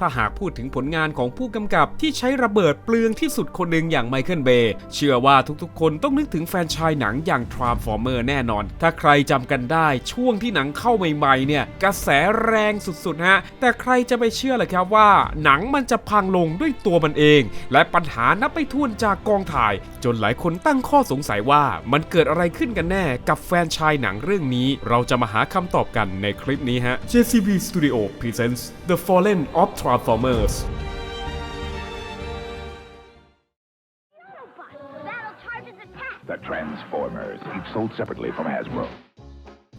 ถ้าหากพูดถึงผลงานของผู้กำกับที่ใช้ระเบิดเปลืองที่สุดคนหนึ่งอย่างไมเคิลเบย์เชื่อว่าทุกๆคนต้องนึกถึงแฟรนไชส์หนังอย่าง Transformer แน่นอนถ้าใครจำกันได้ช่วงที่หนังเข้าใหม่ๆเนี่ยกระแสแรงสุดๆฮะแต่ใครจะไปเชื่อเลยครับว่าหนังมันจะพังลงด้วยตัวมันเองและปัญหานับไม่ถ้วนจากกองถ่ายจนหลายคนตั้งข้อสงสัยว่ามันเกิดอะไรขึ้นกันแน่กับแฟรนไชส์หนังเรื่องนี้เราจะมาหาคำตอบกันในคลิปนี้ฮะ JCB Studio Presents The Fallen of Transformers The Transformers, each sold separately from Hasbro.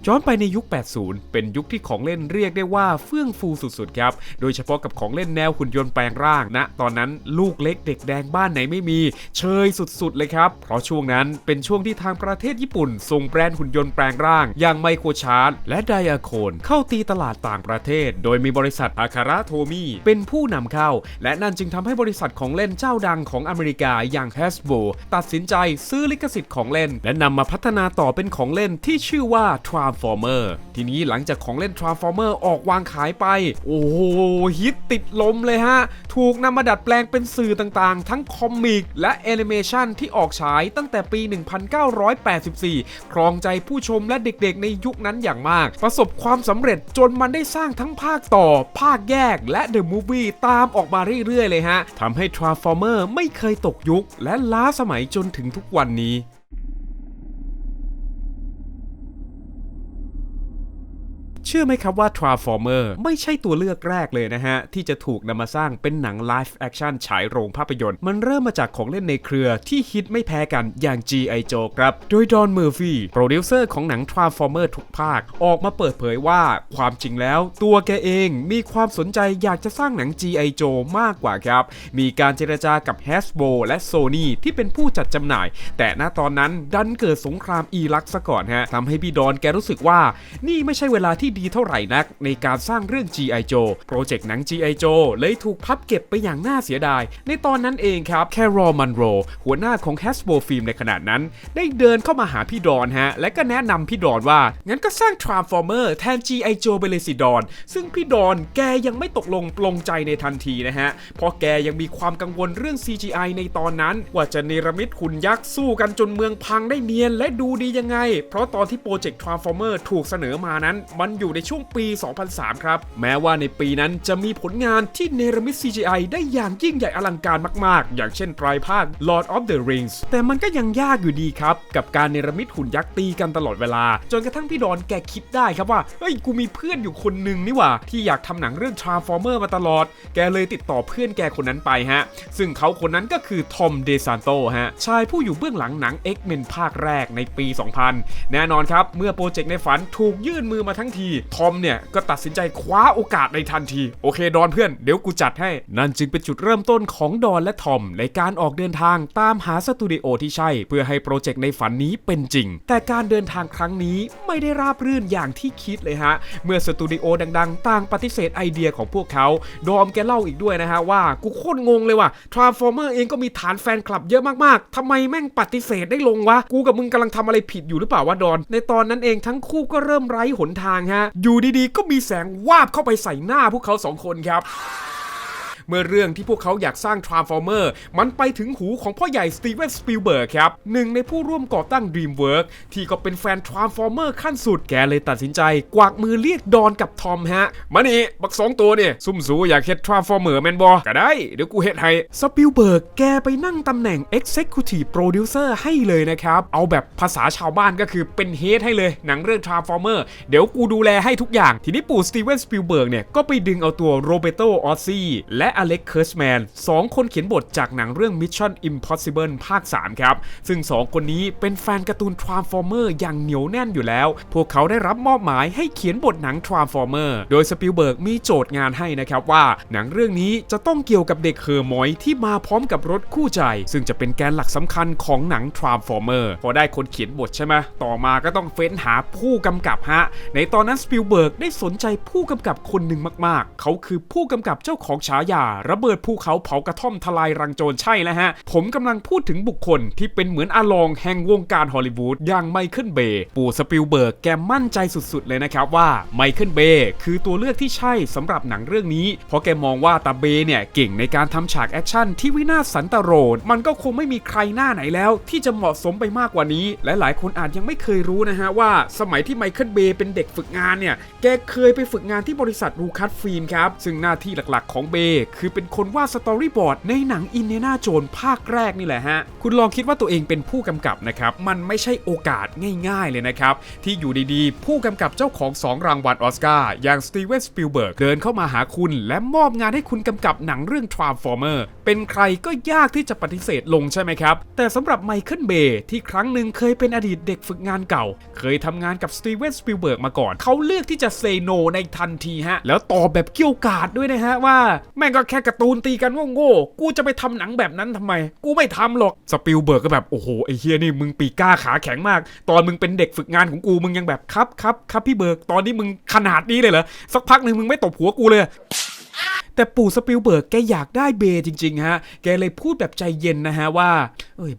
ย้อนไปในยุค 80 เป็นยุคที่ของเล่นเรียกได้ว่าเฟื่องฟูสุดๆครับโดยเฉพาะกับของเล่นแนวหุ่นยนต์แปลงร่างนะตอนนั้นลูกเล็กเด็กแดงบ้านไหนไม่มีเชยสุดๆเลยครับเพราะช่วงนั้นเป็นช่วงที่ทางประเทศญี่ปุ่นส่งแบรนด์หุ่นยนต์แปลงร่างอย่างไมโครชาร์ดและไดอาโคนเข้าตีตลาดต่างประเทศโดยมีบริษัทอาคาระโทมิเป็นผู้นำเข้าและนั่นจึงทำให้บริษัทของเล่นเจ้าดังของอเมริกาอย่าง Hasbro ตัดสินใจซื้อลิขสิทธิ์ของเล่นและนำมาพัฒนาต่อเป็นของเล่นที่ชื่อว่า Transformerทีนี้หลังจากของเล่น Transformer ออกวางขายไปโอ้โหฮิตติดลมเลยฮะถูกนำมาดัดแปลงเป็นสื่อต่างๆทั้งคอมิกและแอนิเมชันที่ออกฉายตั้งแต่ปี 1984 ครองใจผู้ชมและเด็กๆในยุคนั้นอย่างมากประสบความสำเร็จจนมันได้สร้างทั้งภาคต่อภาคแยกและ The Movie ตามออกมาเรื่อยๆเลยฮะทำให้ Transformer ไม่เคยตกยุคและล้าสมัยจนถึงทุกวันนี้เชื่อไหมครับว่า Transformer ไม่ใช่ตัวเลือกแรกเลยนะฮะที่จะถูกนำมาสร้างเป็นหนัง Live Action ฉายโรงภาพยนตร์มันเริ่มมาจากของเล่นในเครือที่ฮิตไม่แพ้กันอย่าง G.I. Joe ครับโดยดอนเมอร์ฟีโปรดิวเซอร์ของหนัง Transformer ทุกภาคออกมาเปิดเผยว่าความจริงแล้วตัวแกเองมีความสนใจอยากจะสร้างหนัง G.I. Joe มากกว่าครับมีการเจรจากับ Hasbro และ Sony ที่เป็นผู้จัดจำหน่ายแต่ณตอนนั้นดันเกิดสงครามอิรักซะก่อนฮะทำให้พี่ดอนแกรู้สึกว่านี่ไม่ใช่เวลาที่ดีเท่าไหร่นักในการสร้างเรื่อง G.I. Joe โปรเจกต์หนัง G.I. Joe เลยถูกพับเก็บไปอย่างน่าเสียดายในตอนนั้นเองครับแคโรล มันโรหัวหน้าของ Hasbro Film ในขณะนั้นได้เดินเข้ามาหาพี่ดอนฮะและก็แนะนำพี่ดอนว่างั้นก็สร้าง Transformer แทน G.I. Joe ไปเลยสิดอนซึ่งพี่ดอนแกยังไม่ตกลงปลงใจในทันทีนะฮะเพราะแกยังมีความกังวลเรื่อง CGI ในตอนนั้นว่าจะเนรมิตหุ่นยักษ์สู้กันจนเมืองพังได้เนียนและดูดียังไงเพราะตอนที่โปรเจกต์ Transformer ถูกเสนอมานั้นมันอยู่ในช่วงปี 2003 ครับแม้ว่าในปีนั้นจะมีผลงานที่เนรมิต CGI ได้อย่างยิ่งใหญ่อลังการมากๆอย่างเช่นปลายภาค Lord of the Rings แต่มันก็ยังยากอยู่ดีครับกับการเนรมิตหุ่นยักษ์ตีกันตลอดเวลาจนกระทั่งพี่ดอนแกคิดได้ครับว่าเฮ้ยกูมีเพื่อนอยู่คนหนึ่งนี่หว่าที่อยากทำหนังเรื่อง Transformer มาตลอดแกเลยติดต่อเพื่อนแกคนนั้นไปฮะซึ่งเขาคนนั้นก็คือทอมเดซานโตฮะชายผู้อยู่เบื้องหลังหนัง X-Men ภาคแรกในปี 2000 แน่นอนครับเมื่อโปรเจกต์ในฝันถูกยื่นมือมาทั้งทีทอมเนี่ยก็ตัดสินใจคว้าโอกาสในทันทีโอเคดอนเพื่อนเดี๋ยวกูจัดให้นั่นจึงเป็นจุดเริ่มต้นของดอนและทอมในการออกเดินทางตามหาสตูดิโอที่ใช่เพื่อให้โปรเจกต์ในฝันนี้เป็นจริงแต่การเดินทางครั้งนี้ไม่ได้ราบรื่นอย่างที่คิดเลยฮะเมื่อสตูดิโอดังๆต่างปฏิเสธไอเดียของพวกเขาดอมแกเล่าอีกด้วยนะฮะว่ากูโคตรงงเลยว่ะ Transformer เองก็มีฐานแฟนคลับเยอะมากๆทำไมแม่งปฏิเสธได้ลงวะกูกับมึงกำลังทำอะไรผิดอยู่หรือเปล่าวะดอนในตอนนั้นเองทั้งคู่ก็เริ่มไร้หนทางฮะอยู่ดีๆก็มีแสงวาบเข้าไปใส่หน้าพวกเขา2 คนครับเมื่อเรื่องที่พวกเขาอยากสร้าง Transformer มันไปถึงหูของพ่อใหญ่สตีเวน สปีลเบิร์กครับหนึ่งในผู้ร่วมก่อตั้ง DreamWorks ที่ก็เป็นแฟน Transformer ขั้นสุดแกเลยตัดสินใจกวักมือเรียกดอนกับทอมฮะมานี่บัก2 ตัวเนี่ยซุ่มสูอยากเฮ็ด Transformer แม่นบ่ก็ได้เดี๋ยวกูเฮ็ดให้สปีลเบิร์กแกไปนั่งตำแหน่ง Executive Producer ให้เลยนะครับเอาแบบภาษาชาวบ้านก็คือเป็นเฮดให้เลยหนังเรื่อง Transformer เดี๋ยวกูดูแลให้ทุกอย่างทีนี้ปู่สตีเวน สปีลเบิร์กเนี่ยก็ไปดึงเอาตัวโรเบโต ออซซี่และอเล็ก เคิร์ชแมน2 คนเขียนบทจากหนังเรื่อง Mission Impossible ภาค 3 ครับซึ่ง2 คนนี้เป็นแฟนการ์ตูน Transformer อย่างเหนียวแน่นอยู่แล้วพวกเขาได้รับมอบหมายให้เขียนบทหนัง Transformer โดยสปีลเบิร์กมีโจทย์งานให้นะครับว่าหนังเรื่องนี้จะต้องเกี่ยวกับเด็กเฮอร์มอยที่มาพร้อมกับรถคู่ใจซึ่งจะเป็นแกนหลักสำคัญของหนัง Transformer พอได้คนเขียนบทใช่ไหมต่อมาก็ต้องเฟ้นหาผู้กำกับฮะในตอนนั้นสปีลเบิร์กได้สนใจผู้กำกับคนหนึ่งมากๆเขาคือผู้กำกับเจ้าของฉายา ระเบิดภูเขาเผากระท่อมทลายรังโจรใช่แล้วฮะผมกำลังพูดถึงบุคคลที่เป็นเหมือนอาลองแห่งวงการฮอลลีวูดอย่างไมเคิลเบย์ปู่สปิลเบิร์กแกมั่นใจสุดๆเลยนะครับว่าไมเคิลเบย์คือตัวเลือกที่ใช่สำหรับหนังเรื่องนี้เพราะแกมองว่าตาเบย์เนี่ยเก่งในการทำฉากแอคชั่นที่วินาศสันตโรษมันก็คงไม่มีใครหน้าไหนแล้วที่จะเหมาะสมไปมากกว่านี้และหลายคนอาจยังไม่เคยรู้นะฮะว่าสมัยที่ไมเคิลเบย์เป็นเด็กฝึกงานเนี่ยแกเคยไปฝึกงานที่บริษัทลูคัสฟิล์มครับซึ่งหน้าที่หลักๆของเบย์คือเป็นคนวาดสตอรี่บอร์ดในหนังอินเดียนาโจนส์ภาคแรกนี่แหละฮะคุณลองคิดว่าตัวเองเป็นผู้กำกับนะครับมันไม่ใช่โอกาสง่ายๆเลยนะครับที่อยู่ดีๆผู้กำกับเจ้าของ2รางวัลออสการ์อย่างสตีเวนสปิลเบิร์กเดินเข้ามาหาคุณและมอบงานให้คุณกำกับหนังเรื่อง Transformer เป็นใครก็ยากที่จะปฏิเสธลงใช่ไหมครับแต่สำหรับไมเคิลเบย์ที่ครั้งหนึ่งเคยเป็นอดีตเด็กฝึกงานเก่าเคยทำงานกับสตีเวนสปิลเบิร์กมาก่อนเขาเลือกที่จะเซโนในทันทีฮะแล้วตอบแบบเกี้ยวกาดด้วยนะฮะว่าแม่งก็แค่การ์ตูนตีกันโง่ๆกูจะไปทำหนังแบบนั้นทำไมกูไม่ทำหรอกสปิลเบิร์กก็แบบโอ้โหไอ้เฮียนี่มึงปีกล้าขาแข็งมากตอนมึงเป็นเด็กฝึกงานของกูมึงยังแบบครับพี่เบิร์กตอนนี้มึงขนาดนี้เลยเหรอสักพักหนึ่งมึงไม่ตบหัวกูเลยแต่ปู่สปิลเบิร์กแกอยากได้เบย์จริงๆฮะแกเลยพูดแบบใจเย็นนะฮะว่า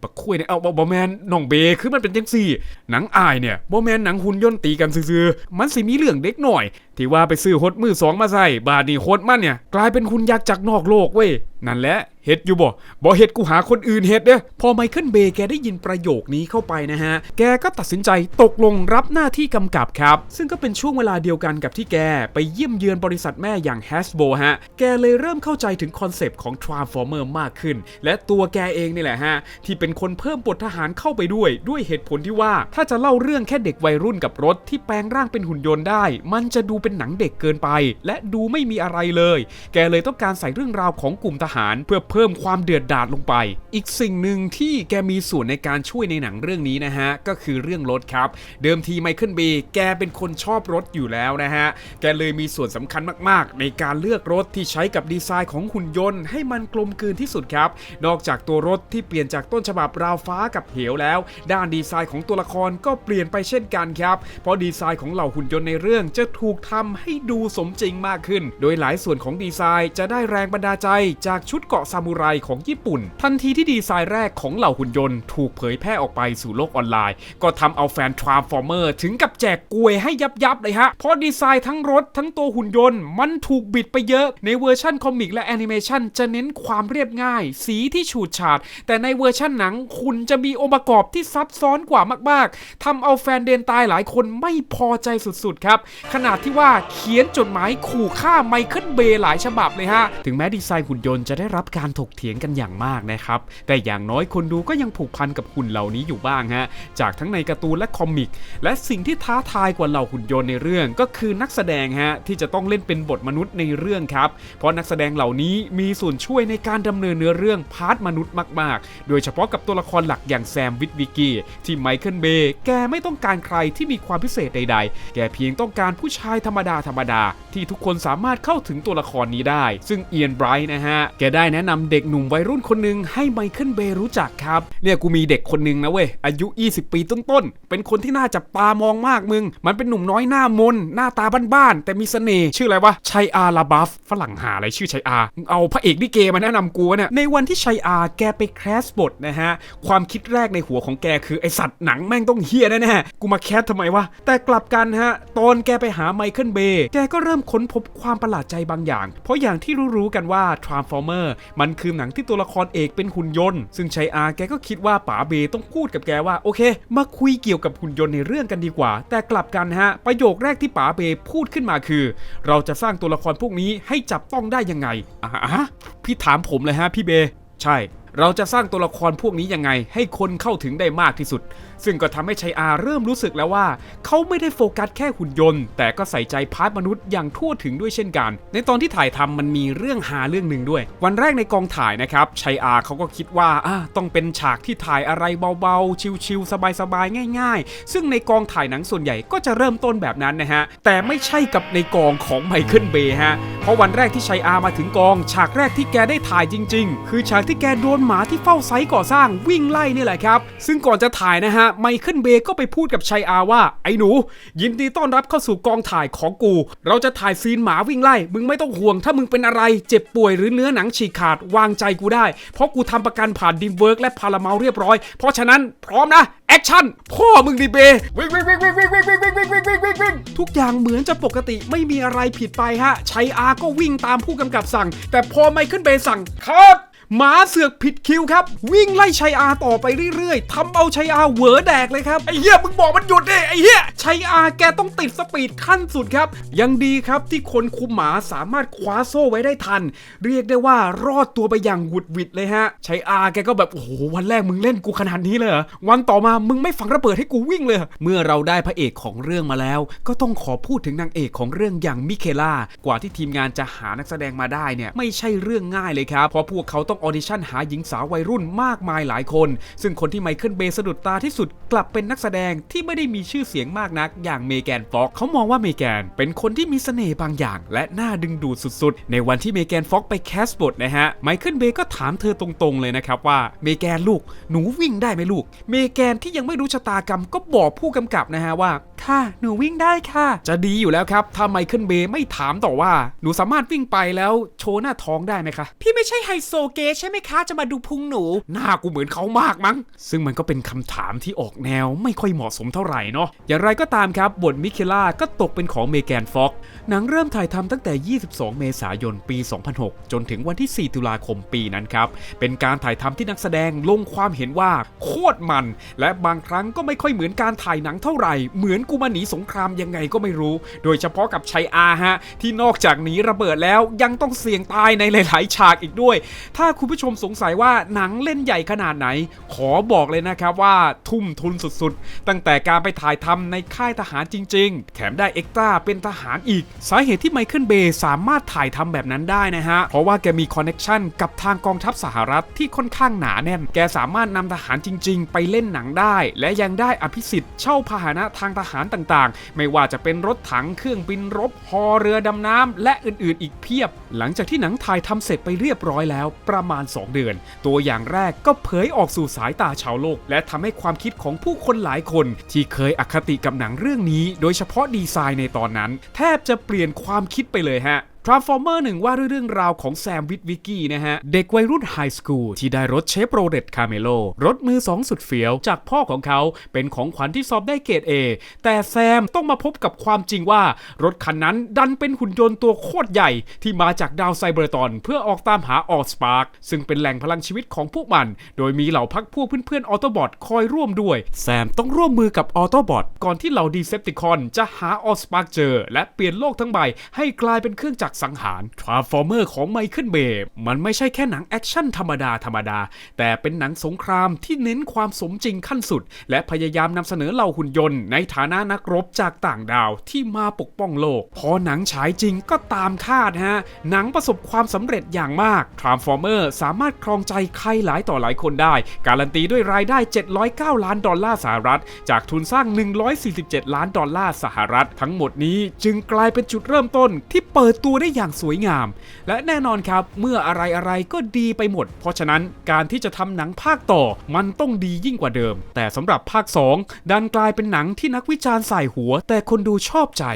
บักคุยเนี่ยเอาบอแมนน้องเบย์คือมันเป็นจังซี่หนังอายเนี่ยบอแมนหนังหุ่นยนต์ตีกันซื่อๆมันสิมีเรื่องเด็กหน่อยที่ว่าไปซื้อฮดมือ2มาใส่บาดนี่โคตรมันเนี่ยกลายเป็นหุ่นยักษ์จากนอกโลกเว้ยนั่นแหละเฮ็ดอยู่บ่เฮ็ดกูหาคนอื่นเฮ็ดเด้อพอไมเคิลเบย์แกได้ยินประโยคนี้เข้าไปนะฮะแกก็ตัดสินใจตกลงรับหน้าที่กำกับครับซึ่งก็เป็นช่วงเวลาเดียวกันกับที่แกไปเยี่ยมเยือนบริษัทแม่อย่าง Hasbro ฮะแกเลยเริ่มเข้าใจถึงคอนเซปต์ของ Transformer มากขึ้นและตัวแกเองนี่แหละฮะที่เป็นคนเพิ่มบททหารเข้าไปด้วยเหตุผลที่ว่าถ้าจะเล่าเรื่องแค่เด็กวัยรุ่นกับรถที่แปลงร่างเป็นหุ่นยนต์ได้มันจะดูเป็นหนังเด็กเกินไปและดูไม่มีอะไรเลยแกเลยต้องการใส่เรื่องราวของกลุ่มทหารเพื่อเพิ่มความเดือดดาลลงไปอีกสิ่งหนึ่งที่แกมีส่วนในการช่วยในหนังเรื่องนี้นะฮะก็คือเรื่องรถครับเดิมทีไมเคิลเบย์แกเป็นคนชอบรถอยู่แล้วนะฮะแกเลยมีส่วนสำคัญมากๆในการเลือกรถที่ใช้กับดีไซน์ของหุ่นยนต์ให้มันกลมกลืนที่สุดครับนอกจากตัวรถที่เปลี่ยนจากต้นฉบับราวฟ้ากับเหวแล้วด้านดีไซน์ของตัวละครก็เปลี่ยนไปเช่นกันครับเพราะดีไซน์ของเหล่าหุ่นยนต์ในเรื่องจะถูกทำให้ดูสมจริงมากขึ้นโดยหลายส่วนของดีไซน์จะได้แรงบันดาลใจจากชุดเกราะซามูไรของญี่ปุ่นทันทีที่ดีไซน์แรกของเหล่าหุ่นยนต์ถูกเผยแพร่ออกไปสู่โลกออนไลน์ก็ทำเอาแฟน Transformer ถึงกับแจกกลวยให้ยับเลยฮะเพราะดีไซน์ทั้งรถทั้งตัวหุ่นยนต์มันถูกบิดไปเยอะในเวอร์ชั่นคอมิกและแอนิเมชันจะเน้นความเรียบง่ายสีที่ฉูดฉาดแต่ในเวอร์ชั่นหนังคุณจะมีองค์ประกอบที่ซับซ้อนกว่ามากๆทำเอาแฟนเดนตายหลายคนไม่พอใจสุดๆครับขนาดที่ว่าเขียนจดหมายขู่ฆ่าไมเคิลเบย์หลายฉบับเลยฮะถึงแม้ดีไซน์หุ่นยนต์จะได้รับการถกเถียงกันอย่างมากนะครับแต่อย่างน้อยคนดูก็ยังผูกพันกับหุ่นเหล่านี้อยู่บ้างฮะจากทั้งในการ์ตูนและคอมิกและสิ่งที่ท้าทายกว่าเหล่าหุ่นยนต์ในเรื่องก็คือนักแสดงฮะที่จะต้องเล่นเป็นบทมนุษย์ในเรื่องครับเพราะนักแสดงเหล่านี้มีส่วนช่วยในการดำเนินเนื้อเรื่องพาร์ทมนุษย์มากๆโดยเฉพาะกับตัวละครหลักอย่างแซมวิทวิกกี้ที่ไมเคิลเบย์แกไม่ต้องการใครที่มีความพิเศษใดๆแกเพียงต้องการผู้ชายธรรมดาที่ทุกคนสามารถเข้าถึงตัวละครนี้ได้ซึ่งเอียนไบรท์นะฮะแกได้แนะนำเด็กหนุ่มวัยรุ่นคนหนึ่งให้ไมเคิลเบย์รู้จักครับเนี่ยกูมีเด็กคนหนึ่งนะเว้ยอายุ20ปีต้นๆเป็นคนที่น่าจับตามองมากมึงมันเป็นหนุ่มน้อยหน้ามนหน้าตาบ้านๆแต่มีเสน่ห์ชื่ออะไรวะชัยอาลาบัฟฝรั่งหาอะไรชื่อชัยอาเอาพระเอกลิเกมาแนะนำกูเนี่ยในวันที่ชัยอาแกไปแคสบทนะฮะความคิดแรกในหัวของแกคือไอสัตว์หนังแม่งต้องเฮี้ยแน่ๆกูมาแคสทำไมวะแต่กลับกันฮะตอนแกไปหาไมเคิลเบย์แกก็เริ่มค้นพบความประหลาดใจบางอย่างเพราะอย่างที่รู้กันว่า Transformer มันคือหนังที่ตัวละครเอกเป็นหุ่นยนต์ซึ่งชัยอาแกก็คิดว่าป๋าเบย์ต้องพูดกับแกว่าโอเคมาคุยเกี่ยวกับหุ่นยนต์ในเรื่องกันดีกว่าแต่กลับกันฮะประโยคแรกที่ป๋าเบย์พูดขึ้นมาคือเราจะสร้างตัวละครพวกนี้ให้จับต้องได้ยังไงพี่ถามผมเลยฮะพี่เบย์ใช่เราจะสร้างตัวละครพวกนี้ยังไงให้คนเข้าถึงได้มากที่สุดซึ่งก็ทำให้ชัยอาเริ่มรู้สึกแล้วว่าเขาไม่ได้โฟกัสแค่หุ่นยนต์แต่ก็ใส่ใจพาร์ทมนุษย์อย่างทั่วถึงด้วยเช่นกันในตอนที่ถ่ายทำมันมีเรื่องหาเรื่องหนึ่งด้วยวันแรกในกองถ่ายนะครับชัยอาเขาก็คิดว่าต้องเป็นฉากที่ถ่ายอะไรเบาๆชิลๆสบายๆง่ายๆซึ่งในกองถ่ายหนังส่วนใหญ่ก็จะเริ่มต้นแบบนั้นนะฮะแต่ไม่ใช่กับในกองของไมเคิลเบย์ฮะเพราะวันแรกที่ชัยอามาถึงกองฉากแรกที่แกได้ถ่ายจริงๆคือฉากที่แกโดน หมาที่เฝ้าไซต์ก่อสร้างวิ่งไล่นี่แหละครับซึ่งก่อนจะถ่ายนะฮะไมเคิลเบย์ก็ไปพูดกับชัยอาว่าไอ้หนูยินดีต้อนรับเข้าสู่กองถ่ายของกูเราจะถ่ายซีนหมาวิ่งไล่มึงไม่ต้องห่วงถ้ามึงเป็นอะไรเจ็บป่วยหรือเนื้อหนังฉีกขาดวางใจกูได้เพราะกูทำประกันผ่านดีมเวิร์กและพาราเมาเรียบร้อยเพราะฉะนั้นพร้อมนะแอคชั่นพ่อมึงดิเบย์วิ่งทุกอย่างเหมือนจะปกติไม่มีอะไรผิดไปฮะชัยอาก็วิ่งตามผู้กำกับสั่งแต่พอไมเคิลเบย์สั่งครับหมาเสือกผิดคิวครับวิ่งไล่ชัยอาต่อไปเรื่อยๆทำเอาชัยอาเหวอแดกเลยครับไอ้เหี้ยมึงบอกมันหยุดดิไอ้เหี้ยชัยอาแกต้องติดสปีดขั้นสุดครับยังดีครับที่คนคุมหมาสามารถคว้าโซ่ไว้ได้ทันเรียกได้ว่ารอดตัวไปอย่างหวุดหวิดเลยฮะชัยอาแกก็แบบโอ้โหวันแรกมึงเล่นกูขนาดนี้เลยเหรอวันต่อมามึงไม่ฝังระเบิดให้กูวิ่งเลยเมื่อเราได้พระเอกของเรื่องมาแล้วก็ต้องขอพูดถึงนางเอกของเรื่องอย่างมิเคล่ากว่าที่ทีมงานจะหานักแสดงมาได้เนี่ยไม่ใช่เรื่องง่ายเลยครับเพราะพวกเขาต้องออดิชั่นหาหญิงสาววัยรุ่นมากมายหลายคนซึ่งคนที่ไมเคิลเบย์สะดุดตาที่สุดกลับเป็นนักแสดงที่ไม่ได้มีชื่อเสียงมากนักอย่างเมแกนฟ็อกเขามองว่าเมแกนเป็นคนที่มีเสน่ห์บางอย่างและน่าดึงดูดสุดๆในวันที่เมแกนฟ็อกไปแคสบทนะฮะไมเคิลเบย์ก็ถามเธอตรงๆเลยนะครับว่าเมแกนลูกหนูวิ่งได้ไหมลูกเมแกนที่ยังไม่รู้ชะตากรรมก็บอกผู้กำกับนะฮะว่าค่ะหนูวิ่งได้ค่ะจะดีอยู่แล้วครับถ้าไมเคิลเบย์ไม่ถามต่อว่าหนูสามารถวิ่งไปแล้วโชว์หน้าท้องได้ไหมคะพี่ไม่ใช่ไฮโซเกย์ใช่ไหมคะจะมาดูพุงหนูหน้ากูเหมือนเขามากมั้งซึ่งมันก็เป็นคำถามที่ออกแนวไม่ค่อยเหมาะสมเท่าไหร่เนาะอย่างไรก็ตามครับบทมิเคล่าก็ตกเป็นของเมแกนฟ็อกหนังเริ่มถ่ายทำตั้งแต่ 22 เมษายน ปี 2006 จนถึงวันที่ 4 ตุลาคมปีนั้นครับเป็นการถ่ายทำที่นักแสดงลงความเห็นว่าโคตรมันและบางครั้งก็ไม่ค่อยเหมือนการถ่ายหนังเท่าไหร่เหมือนกูมาหนีสงครามยังไงก็ไม่รู้โดยเฉพาะกับชัยอาฮะที่นอกจากหนีระเบิดแล้วยังต้องเสี่ยงตายในหลายๆฉากอีกด้วยถ้าคุณผู้ชมสงสัยว่าหนังเล่นใหญ่ขนาดไหนขอบอกเลยนะครับว่าทุ่มทุนสุดๆตั้งแต่การไปถ่ายทำในค่ายทหารจริงๆแถมได้เอ็กตร้าเป็นทหารอีกสาเหตุที่ไมเคิลเบย์สามารถถ่ายทำแบบนั้นได้นะฮะเพราะว่าแกมีคอนเนคชั่นกับทางกองทัพสหรัฐที่ค่อนข้างหนาแน่นแกสามารถนำทหารจริงๆไปเล่นหนังได้และยังได้อภิสิทธิ์เช่าพาหนะทางทหารต่างๆไม่ว่าจะเป็นรถถังเครื่องบินรบฮอเรือดำน้ำและอื่นๆอีกเพียบหลังจากที่หนังถ่ายทำเสร็จไปเรียบร้อยแล้วประมาณ2 เดือนตัวอย่างแรกก็เผยออกสู่สายตาชาวโลกและทำให้ความคิดของผู้คนหลายคนที่เคยอคติกับหนังเรื่องนี้โดยเฉพาะดีไซน์ในตอนนั้นแทบจะเปลี่ยนความคิดไปเลยฮะTransformer 1 ว่าด้วยเรื่องราวของแซมวิทวิกกี้นะฮะเด็กวัยรุ่นไฮสคูลที่ได้รถเชฟโรเลตคาเมโลรถมือ2สุดเฟี้ยวจากพ่อของเขาเป็นของขวัญที่สอบได้เกรด A แต่แซมต้องมาพบกับความจริงว่ารถคันนั้นดันเป็นหุ่นยนต์ตัวโคตรใหญ่ที่มาจากดาวไซเบอร์ตอนเพื่อออกตามหาออสปาร์คซึ่งเป็นแหล่งพลังชีวิตของพวกมันโดยมีเหล่าพรรคพวกเพื่อนๆออโตบอทคอยร่วมด้วยแซมต้องร่วมมือกับออโตบอทก่อนที่เหล่าดีเซปติคอนจะหาออสปาร์คเจอและเปลี่ยนโลกทั้งใบให้กลายเป็นเครื่องจักรสังหารTransformer ของไมเคิลเบย์มันไม่ใช่แค่หนังแอคชั่นธรรมดาแต่เป็นหนังสงครามที่เน้นความสมจริงขั้นสุดและพยายามนำเสนอเหล่าหุ่นยนต์ในฐานะนักรบจากต่างดาวที่มาปกป้องโลกพอหนังฉายจริงก็ตามคาดฮะหนังประสบความสำเร็จอย่างมาก Transformer สามารถครองใจใครหลายต่อหลายคนได้การันตีด้วยรายได้$709 ล้านจากทุนสร้าง$147 ล้านทั้งหมดนี้จึงกลายเป็นจุดเริ่มต้นที่เปิดตัวได้อย่างสวยงามและแน่นอนครับเมื่ออะไรก็ดีไปหมดเพราะฉะนั้นการที่จะทำหนังภาคต่อมันต้องดียิ่งกว่าเดิมแต่สำหรับภาค2ดันกลายเป็นหนังที่นักวิจารณ์ใส่หัวแต่คนดูชอบใจ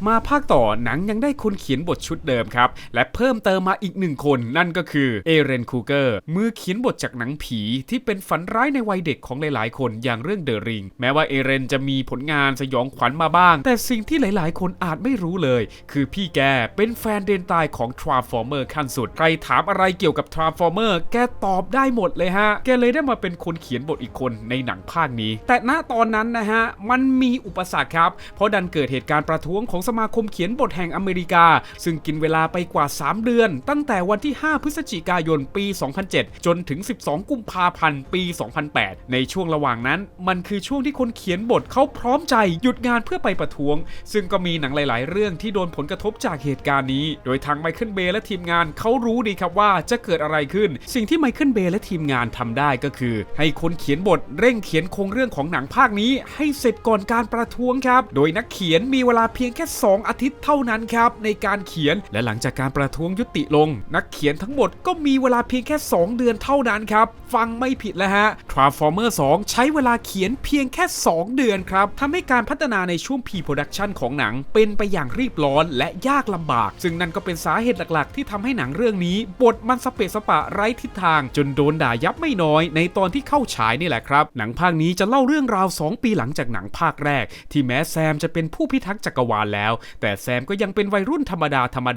มาภาคต่อหนังยังได้คนเขียนบทชุดเดิมครับและเพิ่มเติมมาอีก1คนนั่นก็คือเอเรน คูเกอร์มือเขียนบทจากหนังผีที่เป็นฝันร้ายในวัยเด็กของหลายๆคนอย่างเรื่องเดอะริงแม้ว่าเอเรนจะมีผลงานสยองขวัญมาบ้างแต่สิ่งที่หลายๆคนอาจไม่รู้เลยคือพี่แกเป็นแฟนเดนตายของ Transformer ขั้นสุดใครถามอะไรเกี่ยวกับ Transformer แกตอบได้หมดเลยฮะแกเลยได้มาเป็นคนเขียนบทอีกคนในหนังภาคนี้แต่ณตอนนั้นนะฮะมันมีอุปสรรคครับเพราะดันเกิดเหตุการณ์ประท้วงของสมาคมเขียนบทแห่งอเมริกาซึ่งกินเวลาไปกว่า3เดือนตั้งแต่วันที่5พฤศจิกายนปี2007จนถึง12กุมภาพันธ์ปี2008ในช่วงระหว่างนั้นมันคือช่วงที่คนเขียนบทเขาพร้อมใจหยุดงานเพื่อไปประท้วงซึ่งก็มีหนังหลายๆเรื่องที่โดนผลกระทบจากเหตุการณ์นี้โดยทางไมเคิลเบย์และทีมงานเขารู้ดีครับว่าจะเกิดอะไรขึ้นสิ่งที่ไมเคิลเบย์และทีมงานทำได้ก็คือให้คนเขียนบทเร่งเขียนโครงเรื่องของหนังภาคนี้ให้เสร็จก่อนการประท้วงครับโดยนักเขียนมีเวลาเพียงแค่ 2 อาทิตย์เท่านั้นครับในการเขียนและหลังจากการประท้วงยุติลงนักเขียนทั้งหมดก็มีเวลาเพียงแค่2 เดือนเท่านั้นครับฟังไม่ผิดแล้วฮะ Transformers 2 ใช้เวลาเขียนเพียงแค่2 เดือนครับทำให้การพัฒนาในช่วง Pre-Production ของหนังเป็นไปอย่างรีบร้อนและยากลำบากซึ่งนั่นก็เป็นสาเหตุหลักๆที่ทำให้หนังเรื่องนี้บทมันสเปะสปะไร้ทิศทางจนโดนด่ายับไม่น้อยในตอนที่เข้าฉายนี่แหละครับหนังภาคนี้จะเล่าเรื่องราว2 ปีหลังจากหนังภาคแรกที่แม้แซมจะเป็นผู้พิทักษ์จักรวาลแล้วแต่แซมก็ยังเป็นวัยรุ่นธรรม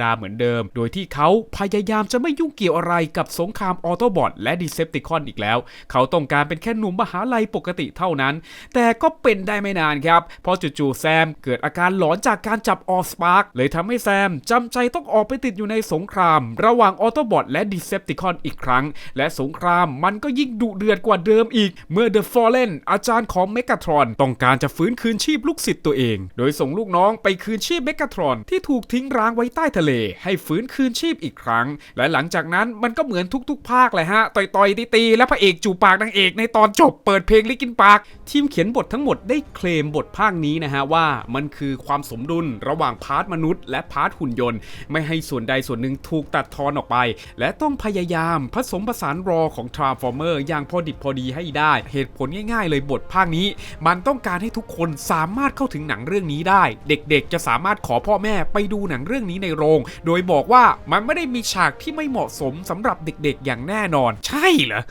ดาเหมือนเดิมโดยที่เขาพยายามจะไม่ยุ่งเกี่ยวอะไรกับสงครามออโตบอทและดีเซปติคอนอีกแล้วเขาต้องการเป็นแค่หนุ่มมหาลัยปกติเท่านั้นแต่ก็เป็นได้ไม่นานครับพอจู่ๆแซมเกิดอาการหลอนจากการจับออสปาร์คเลยทำให้แซมจำใจต้องออกไปติดอยู่ในสงครามระหว่างออโตบอทและดีเซปติคอนอีกครั้งและสงครามมันก็ยิ่งดุเดือดกว่าเดิมอีกเมื่อ The Fallen อาจารย์ของเมกาทรอนต้องการจะฟื้นคืนชีพลูกศิษย์ตัวเองโดยส่งลูกน้องไปคืนชีพเมกาทรอนที่ถูกทิ้งร้างไว้ใต้ทะเลให้ฟื้นคืนชีพอีกครั้งและหลังจากนั้นมันก็เหมือนทุกๆภาคเลยฮะต่อยๆตีๆและพระเอกจูบปากนางเอกในตอนจบเปิดเพลงลิกินปาร์คทีมเขียนบททั้งหมดได้เคลมบทภาคนี้นะฮะว่ามันคือความสมดุลระหว่างพาร์ทมนุษย์และพาร์ทหุ่นยนต์ไม่ให้ส่วนใดส่วนหนึ่งถูกตัดทอนออกไปและต้องพยายามผสมผสานรอของ Transformer อย่างพอดิบพอดีให้ได้เหตุผลง่ายๆเลยบทภาคนี้มันต้องการให้ทุกคนสามารถเข้าถึงหนังเรื่องนี้ได้เด็กๆจะสามารถขอพ่อแม่ไปดูหนังเรื่องนี้ในโรงโดยบอกว่ามันไม่ได้มีฉากที่ไม่เหมาะสมสำหรับเด็กๆอย่างแน่นอนใช่เหรอ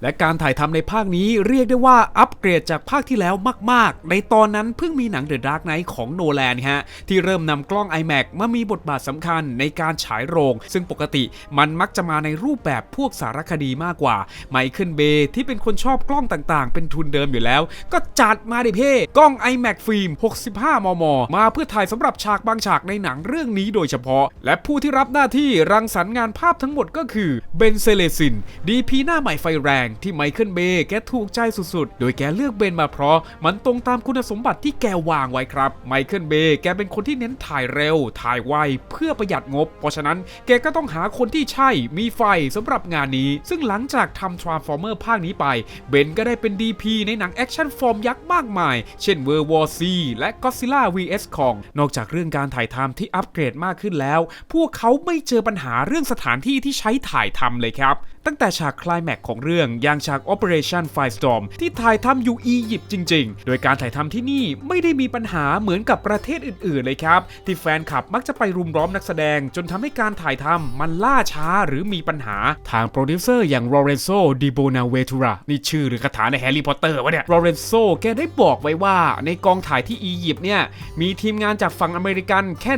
และการถ่ายทำในภาคนี้เรียกได้ว่าอัปเกรดจากภาคที่แล้วมากๆในตอนนั้นเพิ่งมีหนัง The Dark Knight ของโนแลนฮะที่เริ่มนำกล้อง IMAX มามีบทบาทสำคัญในการฉายโรงซึ่งปกติมันมักจะมาในรูปแบบพวกสารคดีมากกว่าไมเคิลเบย์ที่เป็นคนชอบกล้องต่างๆเป็นทุนเดิมอยู่แล้วก็จัดมาดิเพ่กล้อง IMAX ฟิล์ม 65 มม. มาเพื่อถ่ายสำหรับฉากบางฉากในหนังเรื่องนี้โดยเฉพาะและผู้ที่รับหน้าที่รังสรรค์งานภาพทั้งหมดก็คือเบนเซเลซิน DP หน้าใหม่ไฟแรงที่ไมเคิลเบย์แกถูกใจสุดๆโดยแกเลือกเบนมาเพราะมันตรงตามคุณสมบัติที่แกวางไว้ครับไมเคิลเบย์แกเป็นคนที่เน้นถ่ายเร็วถ่ายไวเพื่อประหยัดงบเพราะฉะนั้นแกก็ต้องหาคนที่ใช่มีไฟสำหรับงานนี้ซึ่งหลังจากทำ Transformer ภาคนี้ไปเบนก็ได้เป็น DP ในหนังแอคชั่นฟอร์มยักษ์มากมายเช่น World War C และ Godzilla vs Kong นอกจากเรื่องการถ่ายทำที่อัปเกรดมากขึ้นแล้วพวกเขาไม่เจอปัญหาเรื่องสถานที่ที่ใช้ถ่ายทำเลยครับตั้งแต่ฉากไคลแม็กซ์ของเรื่องอย่างฉาก Operation Firestorm ที่ถ่ายทำอยู่อียิปต์จริงๆโดยการถ่ายทำที่นี่ไม่ได้มีปัญหาเหมือนกับประเทศอื่นๆเลยครับที่แฟนคลับมักจะไปรุมล้อมนักแสดงจนทำให้การถ่ายทำมันล่าช้าหรือมีปัญหาทางโปรดิวเซอร์อย่าง Lorenzo Di Bonaventura นี่ชื่อหรือคาถาในแฮร์รี่พอตเตอร์วะเนี่ย Lorenzo แกได้บอกไว้ว่าในกองถ่ายที่อียิปต์เนี่ยมีทีมงานจากฝั่งอเมริกันแค่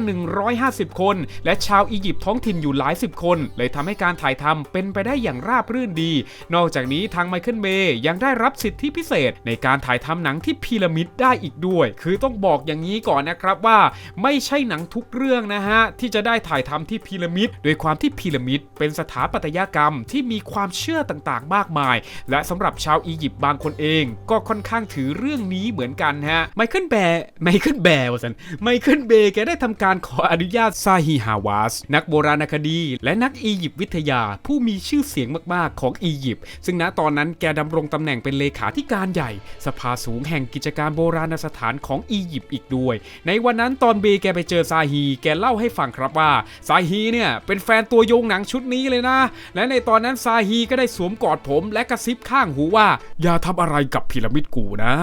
150 คนและชาวอียิปต์ท้องถิ่นอยู่หลายสิบคนเลยทำให้การถ่ายทำเป็นไปได้อย่างราบรื่นดีนอกจากนี้ทางไมเคิลเบย์ยังได้รับสิทธิพิเศษในการถ่ายทำหนังที่พีระมิดได้อีกด้วยคือต้องบอกอย่างนี้ก่อนนะครับว่าไม่ใช่หนังทุกเรื่องนะฮะที่จะได้ถ่ายทำที่พีระมิดโดยความที่พีระมิดเป็นสถาปัตยกรรมที่มีความเชื่อต่างๆมากมายและสำหรับชาวอียิปต์บางคนเองก็ค่อนข้างถือเรื่องนี้เหมือนกันฮะไมเคิลเบย์ว่าสันไมเคิลเบย์แกได้ทำการขออนุญาตซาฮีฮาวาสนักโบราณคดีและนักอียิปต์วิทยาผู้มีชื่อเสียงมากๆของอียิปต์ซึ่งณตอนนั้นแกดำรงตำแหน่งเป็นเลขาธิการใหญ่สภาสูงแห่งกิจการโบราณสถานของอียิปต์อีกด้วยในวันนั้นตอนเบย์แกไปเจอซาฮีแกเล่าให้ฟังครับว่าซาฮีเนี่ยเป็นแฟนตัวยงหนังชุดนี้เลยนะและในตอนนั้นซาฮีก็ได้สวมกอดผมและกระซิบข้างหูว่าอย่าทำอะไรกับพีระมิดกูนะ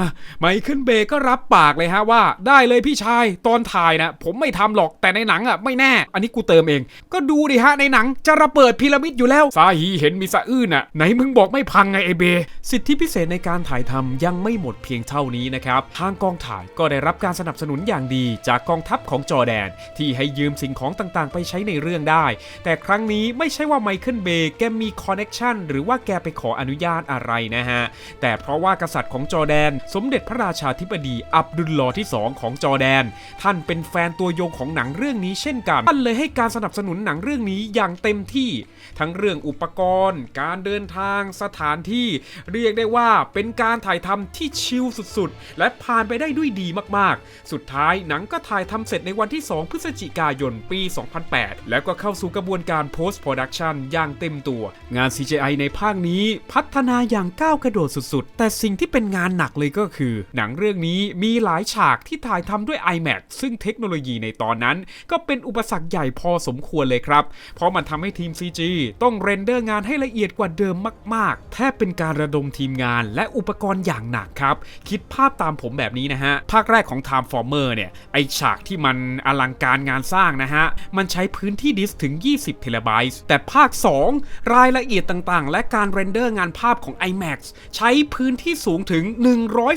ไมเคิลเบย์ก็รับปากเลยฮะว่าได้เลยพี่ชายตอนถ่ายนะผมไม่ทำหรอกแต่ในหนังอ่ะไม่แน่อันนี้กูเติมเองก็ดูดิฮะในหนังจะระเบิดพีระมิดอยู่แล้วซาฮีเห็นมีสะอื้นอ่ะไหนมึงบอกไม่พังไงไอเบสิทธิพิเศษในการถ่ายทำยังไม่หมดเพียงเท่านี้นะครับทางกองถ่ายก็ได้รับการสนับสนุนอย่างดีจากกองทัพของจอร์แดนที่ให้ยืมสิ่งของต่างๆไปใช้ในเรื่องได้แต่ครั้งนี้ไม่ใช่ว่าไมเคิลเบย์แกมีคอนเนคชั่นหรือว่าแกไปขออนุญาตอะไรนะฮะแต่เพราะว่ากษัตริย์ของจอร์แดนสมเด็จพระราชาธิบดีอับดุลลอห์ที่2ของจอร์แดนท่านเป็นแฟนตัวยงของหนังเรื่องนี้เช่นกันท่านเลยให้การสนับสนุนหนังเรื่องนี้อย่างเต็มที่ทั้งเรื่องอุปก รณ์การเดินทางสถานที่เรียกได้ว่าเป็นการถ่ายทำที่ชิลสุดๆและผ่านไปได้ด้วยดีมากๆสุดท้ายหนังก็ถ่ายทำเสร็จในวันที่ 2 พฤศจิกายนปี 2008 แล้วก็เข้าสู่กระบวนการ post production อย่างเต็มตัวงาน CGI ในภาคนี้พัฒนาอย่างก้าวกระโดดสุดๆแต่สิ่งที่เป็นงานหนักเลยก็คือหนังเรื่องนี้มีหลายฉากที่ถ่ายทำด้วย IMAX ซึ่งเทคโนโลยีในตอนนั้นก็เป็นอุปสรรคใหญ่พอสมควรเลยครับเพราะมันทำให้ทีม CG ต้องเรนเดอร์งานให้ละเอียดกว่าเดิมมากๆแทบเป็นการระดมทีมงานและอุปกรณ์อย่างหนักครับคิดภาพตามผมแบบนี้นะฮะภาคแรกของ Transformer เนี่ยไอฉากที่มันอลังการงานสร้างนะฮะมันใช้พื้นที่ดิสถึง20เทราไบต์แต่ภาค2รายละเอียดต่างๆและการเรนเดอร์งานภาพของ IMAX ใช้พื้นที่สูงถึง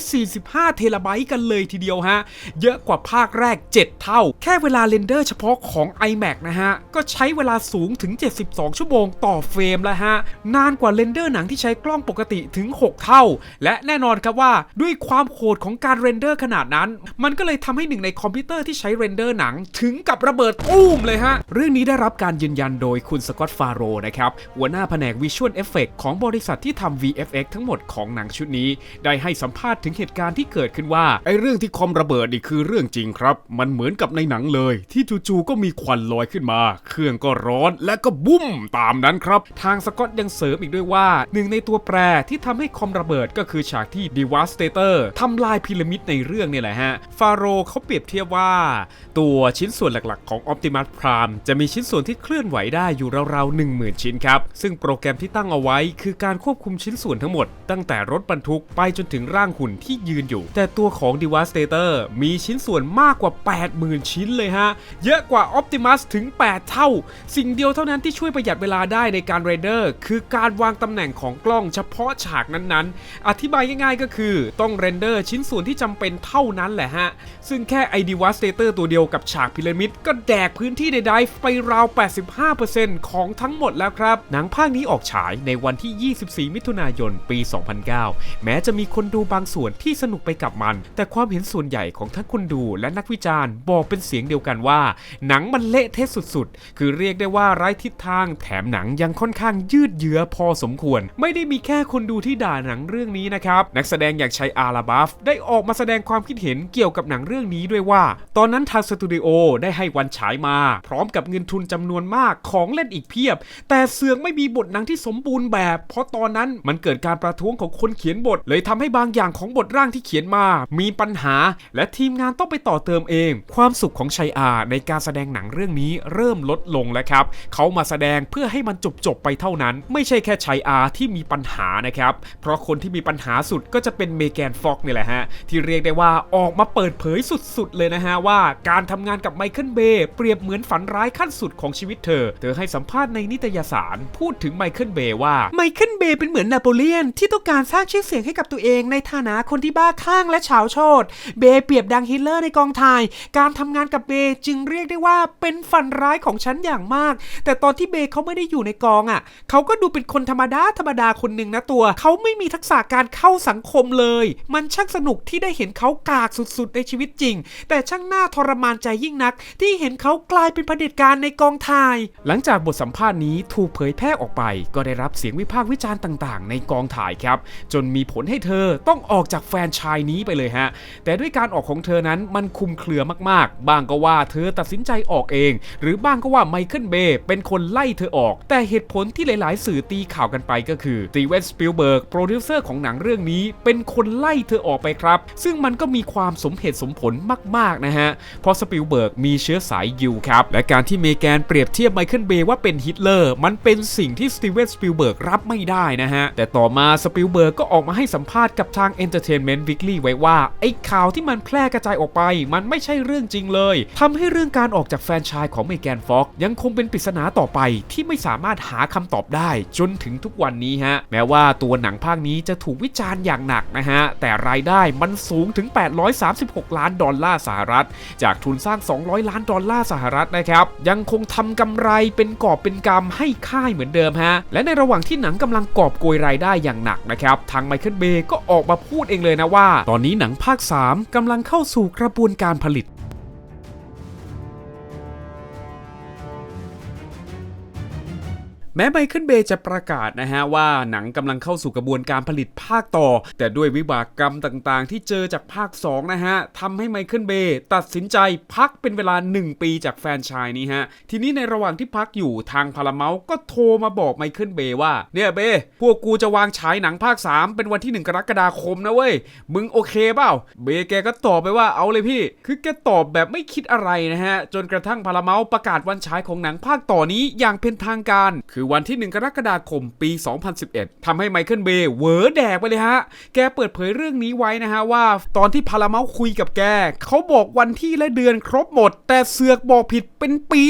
145เทราไบต์กันเลยทีเดียวฮะเยอะกว่าภาคแรก7เท่าแค่เวลาเรนเดอร์เฉพาะของ IMAX นะฮะก็ใช้เวลาสูงถึง72ชั่วโมงต่อเฟรมแล้วฮะนานกว่าเรนเดอร์หนังที่ใช้กล้องปกติถึง6เท่าและแน่นอนครับว่าด้วยความโหดของการเรนเดอร์ขนาดนั้นมันก็เลยทำให้หนึ่งในคอมพิวเตอร์ที่ใช้เรนเดอร์หนังถึงกับระเบิดตู้มเลยฮะเรื่องนี้ได้รับการยืนยันโดยคุณสกอตต์ฟาโรนะครับหัวหน้าแผนกวิชวลเอฟเฟกต์ของบริษัทที่ทำ VFX ทั้งหมดของหนังชุดนี้ได้ให้สัมภาษณ์ถึงเหตุการณ์ที่เกิดขึ้นว่าไอ้เรื่องที่คอมระเบิดนี่คือเรื่องจริงครับมันเหมือนกับในหนังเลยที่จู่ๆก็มีควันลอยขึ้นมาเครื่องก็ร้อนและก็บุ้มตามนั้นครับทางสกอตต์ยังเสริมอีกด้วยว่าหนึ่งในตัวแปรที่ทำให้คอมระเบิดก็คือฉากที่ Devastator ทำลายพีระมิดในเรื่องนี่แหละฮะฟาโรเขาเปรียบเทียบว่าตัวชิ้นส่วนหลักๆของ Optimus Prime จะมีชิ้นส่วนที่เคลื่อนไหวได้อยู่ราวๆ 10,000 ชิ้นครับซึ่งโปรแกรมที่ตั้งเอาไว้คือการควบคุมชิ้นส่วนทั้งหมดตั้งแต่รถบรรทุกไปจนถึงร่างหุ่นที่ยืนอยู่แต่ตัวของ Devastator มีชิ้นส่วนมากกว่า 80,000 ชิ้นเลยฮะเยอะกว่า Optimus ถึง 8 เท่าสิ่งเดียวเท่านั้นที่ช่วยประหยัดเวลาได้ในการเรนเดอร์คือการวางตำแหน่งของกล้องเฉพาะฉากนั้นๆอธิบายง่ายๆก็คือต้องเรนเดอร์ชิ้นส่วนที่จำเป็นเท่านั้นแหละฮะซึ่งแค่ไอ Devastator ตัวเดียวกับฉากพีระมิดก็แดกพื้นที่ในไดฟ์ไปราว 85% ของทั้งหมดแล้วครับหนังภาคนี้ออกฉายในวันที่ 24 มิถุนายน ปี 2009 แม้จะมีคนดูบางส่วนที่สนุกไปกับมันแต่ความเห็นส่วนใหญ่ของทั้งคนดูและนักวิจารณ์บอกเป็นเสียงเดียวกันว่าหนังมันเละเทะสุดๆคือเรียกได้ว่าไร้ทิศทางแถมหนังยังค่อนข้างยืดเยื้อพอสมควรไม่ได้มีแค่คนดูที่ด่าหนังเรื่องนี้นะครับนักแสดงอย่างชัยอาราบัฟได้ออกมาแสดงความคิดเห็นเกี่ยวกับหนังเรื่องนี้ด้วยว่าตอนนั้นทางสตูดิโอได้ให้วันฉายมาพร้อมกับเงินทุนจำนวนมากของเล่นอีกเพียบแต่เสือกไม่มีบทหนังที่สมบูรณ์แบบเพราะตอนนั้นมันเกิดการประท้วงของคนเขียนบทเลยทำให้บางอย่างของบทร่างที่เขียนมามีปัญหาและทีมงานต้องไปต่อเติมเองความสุขของชัยอาในการแสดงหนังเรื่องนี้เริ่มลดลงแล้วครับเขามาแสดงเพื่อให้มันจบไปเท่านั้นไม่ใช่แค่ชัยอาที่มีปัญหานะครับเพราะคนที่มีปัญหาสุดก็จะเป็นเมแกนฟ็อกนี่แหละฮะที่เรียกได้ว่าออกมาเปิดเผยสุดๆเลยนะฮะว่าการทำงานกับไมเคิลเบย์เปรียบเหมือนฝันร้ายขั้นสุดของชีวิตเธอให้สัมภาษณ์ในนิตยสารพูดถึงไมเคิลเบย์ว่าไมเคิลเบย์เป็นเหมือนนโปเลียนที่ต้องการสร้างชื่อเสียงให้กับตัวเองในฐานะคนที่บ้าคลั่งและเฉาโชติเบย์เปรียบดังฮิตเลอร์ในกองถ่ายการทำงานกับเบย์จึงเรียกได้ว่าเป็นฝันร้ายของฉันอย่างมากแต่ตอนที่เบย์เขาไม่ได้อยู่ในกองอ่ะเขาก็ดูเป็นคนธรรมดาคนหนึ่งนะตัวเขาไม่มีทักษะการเข้าสังคมเลยมันช่างสนุกที่ได้เห็นเขากากสุดๆในชีวิตจริงแต่ช่างน่าทรมานใจยิ่งนักที่เห็นเขากลายเป็นเผด็จการในกองถ่ายหลังจากบทสัมภาษณ์นี้ถูกเผยแพร่ออกไปก็ได้รับเสียงวิพากษ์วิจารณ์ต่างๆในกองถ่ายครับจนมีผลให้เธอต้องออกจากแฟรนไชส์นี้ไปเลยฮะแต่ด้วยการออกของเธอนั้นมันคลุมเครือมากๆบางก็ว่าเธอตัดสินใจออกเองหรือบ้างก็ว่าไมเคิลเบย์เป็นคนไล่เธอออกแต่เหตุผลที่หลายๆสื่อตีข่าวกันไปก็คือสตีเวน สปิลเบิร์กโปรดิวเซอร์ของหนังเรื่องนี้เป็นคนไล่เธอออกไปครับซึ่งมันก็มีความสมเหตุสมผลมากๆนะฮะเพราะสปิลเบิร์กมีเชื้อสายยิวครับและการที่เมแกนเปรียบเทียบไมเคิลเบย์ว่าเป็นฮิตเลอร์มันเป็นสิ่งที่สตีเวน สปิลเบิร์กรับไม่ได้นะฮะแต่ต่อมาสปิลเบิร์กก็ออกมาให้สัมภาษณ์กับทาง Entertainment Weekly ไว้ว่าไอ้ข่าวที่มันแพร่กระจายออกไปมันไม่ใช่เรื่องจริงเลยทำให้เรื่องการออกจากแฟรนไชส์ของเมแกนฟ็อกยังคงเป็นปริศนาต่อไปที่ไม่สามารถหาคำตอบได้จนถึงทุกวันนี้ฮะแม้ว่าตัวหนังภาคนี้จะถูกวิจารณ์อย่างหนักนะฮะแต่รายได้มันสูงถึง$836 ล้านสหรัฐจากทุนสร้าง$200 ล้านสหรัฐนะครับยังคงทำกำไรเป็นกอบเป็นกำให้ค่ายเหมือนเดิมฮะและในระหว่างที่หนังกำลังกอบโกยรายได้อย่างหนักนะครับทางไมเคิลเบย์ก็ออกมาพูดเองเลยนะว่าตอนนี้หนังภาค3กำลังเข้าสู่กระบวนการผลิต แม้ไมเคิลเบย์จะประกาศนะฮะว่าหนังกำลังเข้าสู่กระบวนการผลิตภาคต่อแต่ด้วยวิบากกรรมต่างๆที่เจอจากภาค2นะฮะทำให้ไมเคิลเบย์ตัดสินใจพักเป็นเวลา1ปีจากแฟรนไชส์นี้ฮะทีนี้ในระหว่างที่พักอยู่ทางพาราเมาต์ก็โทรมาบอกไมเคิลเบย์ว่าเนี่ยเบย์พวกกูจะวางฉายหนังภาค3เป็นวันที่1กรกฎาคมนะเว้ยมึงโอเคเปล่าเบย์แกก็ตอบไปว่าเอาเลยพี่คือแกตอบแบบไม่คิดอะไรนะฮะจนกระทั่งพาราเมาต์ประกาศวันฉายของหนังภาคต่อนี้อย่างเป็นทางการคือวันที่1กรกฎาคมปี2011ทำให้ไมเคิลเบย์เหวอแดกไปเลยฮะแกเปิดเผยเรื่องนี้ไว้นะฮะว่าตอนที่พาราเมาต์คุยกับแกเขาบอกวันที่และเดือนครบหมดแต่เสือกบอกผิดเป็นปี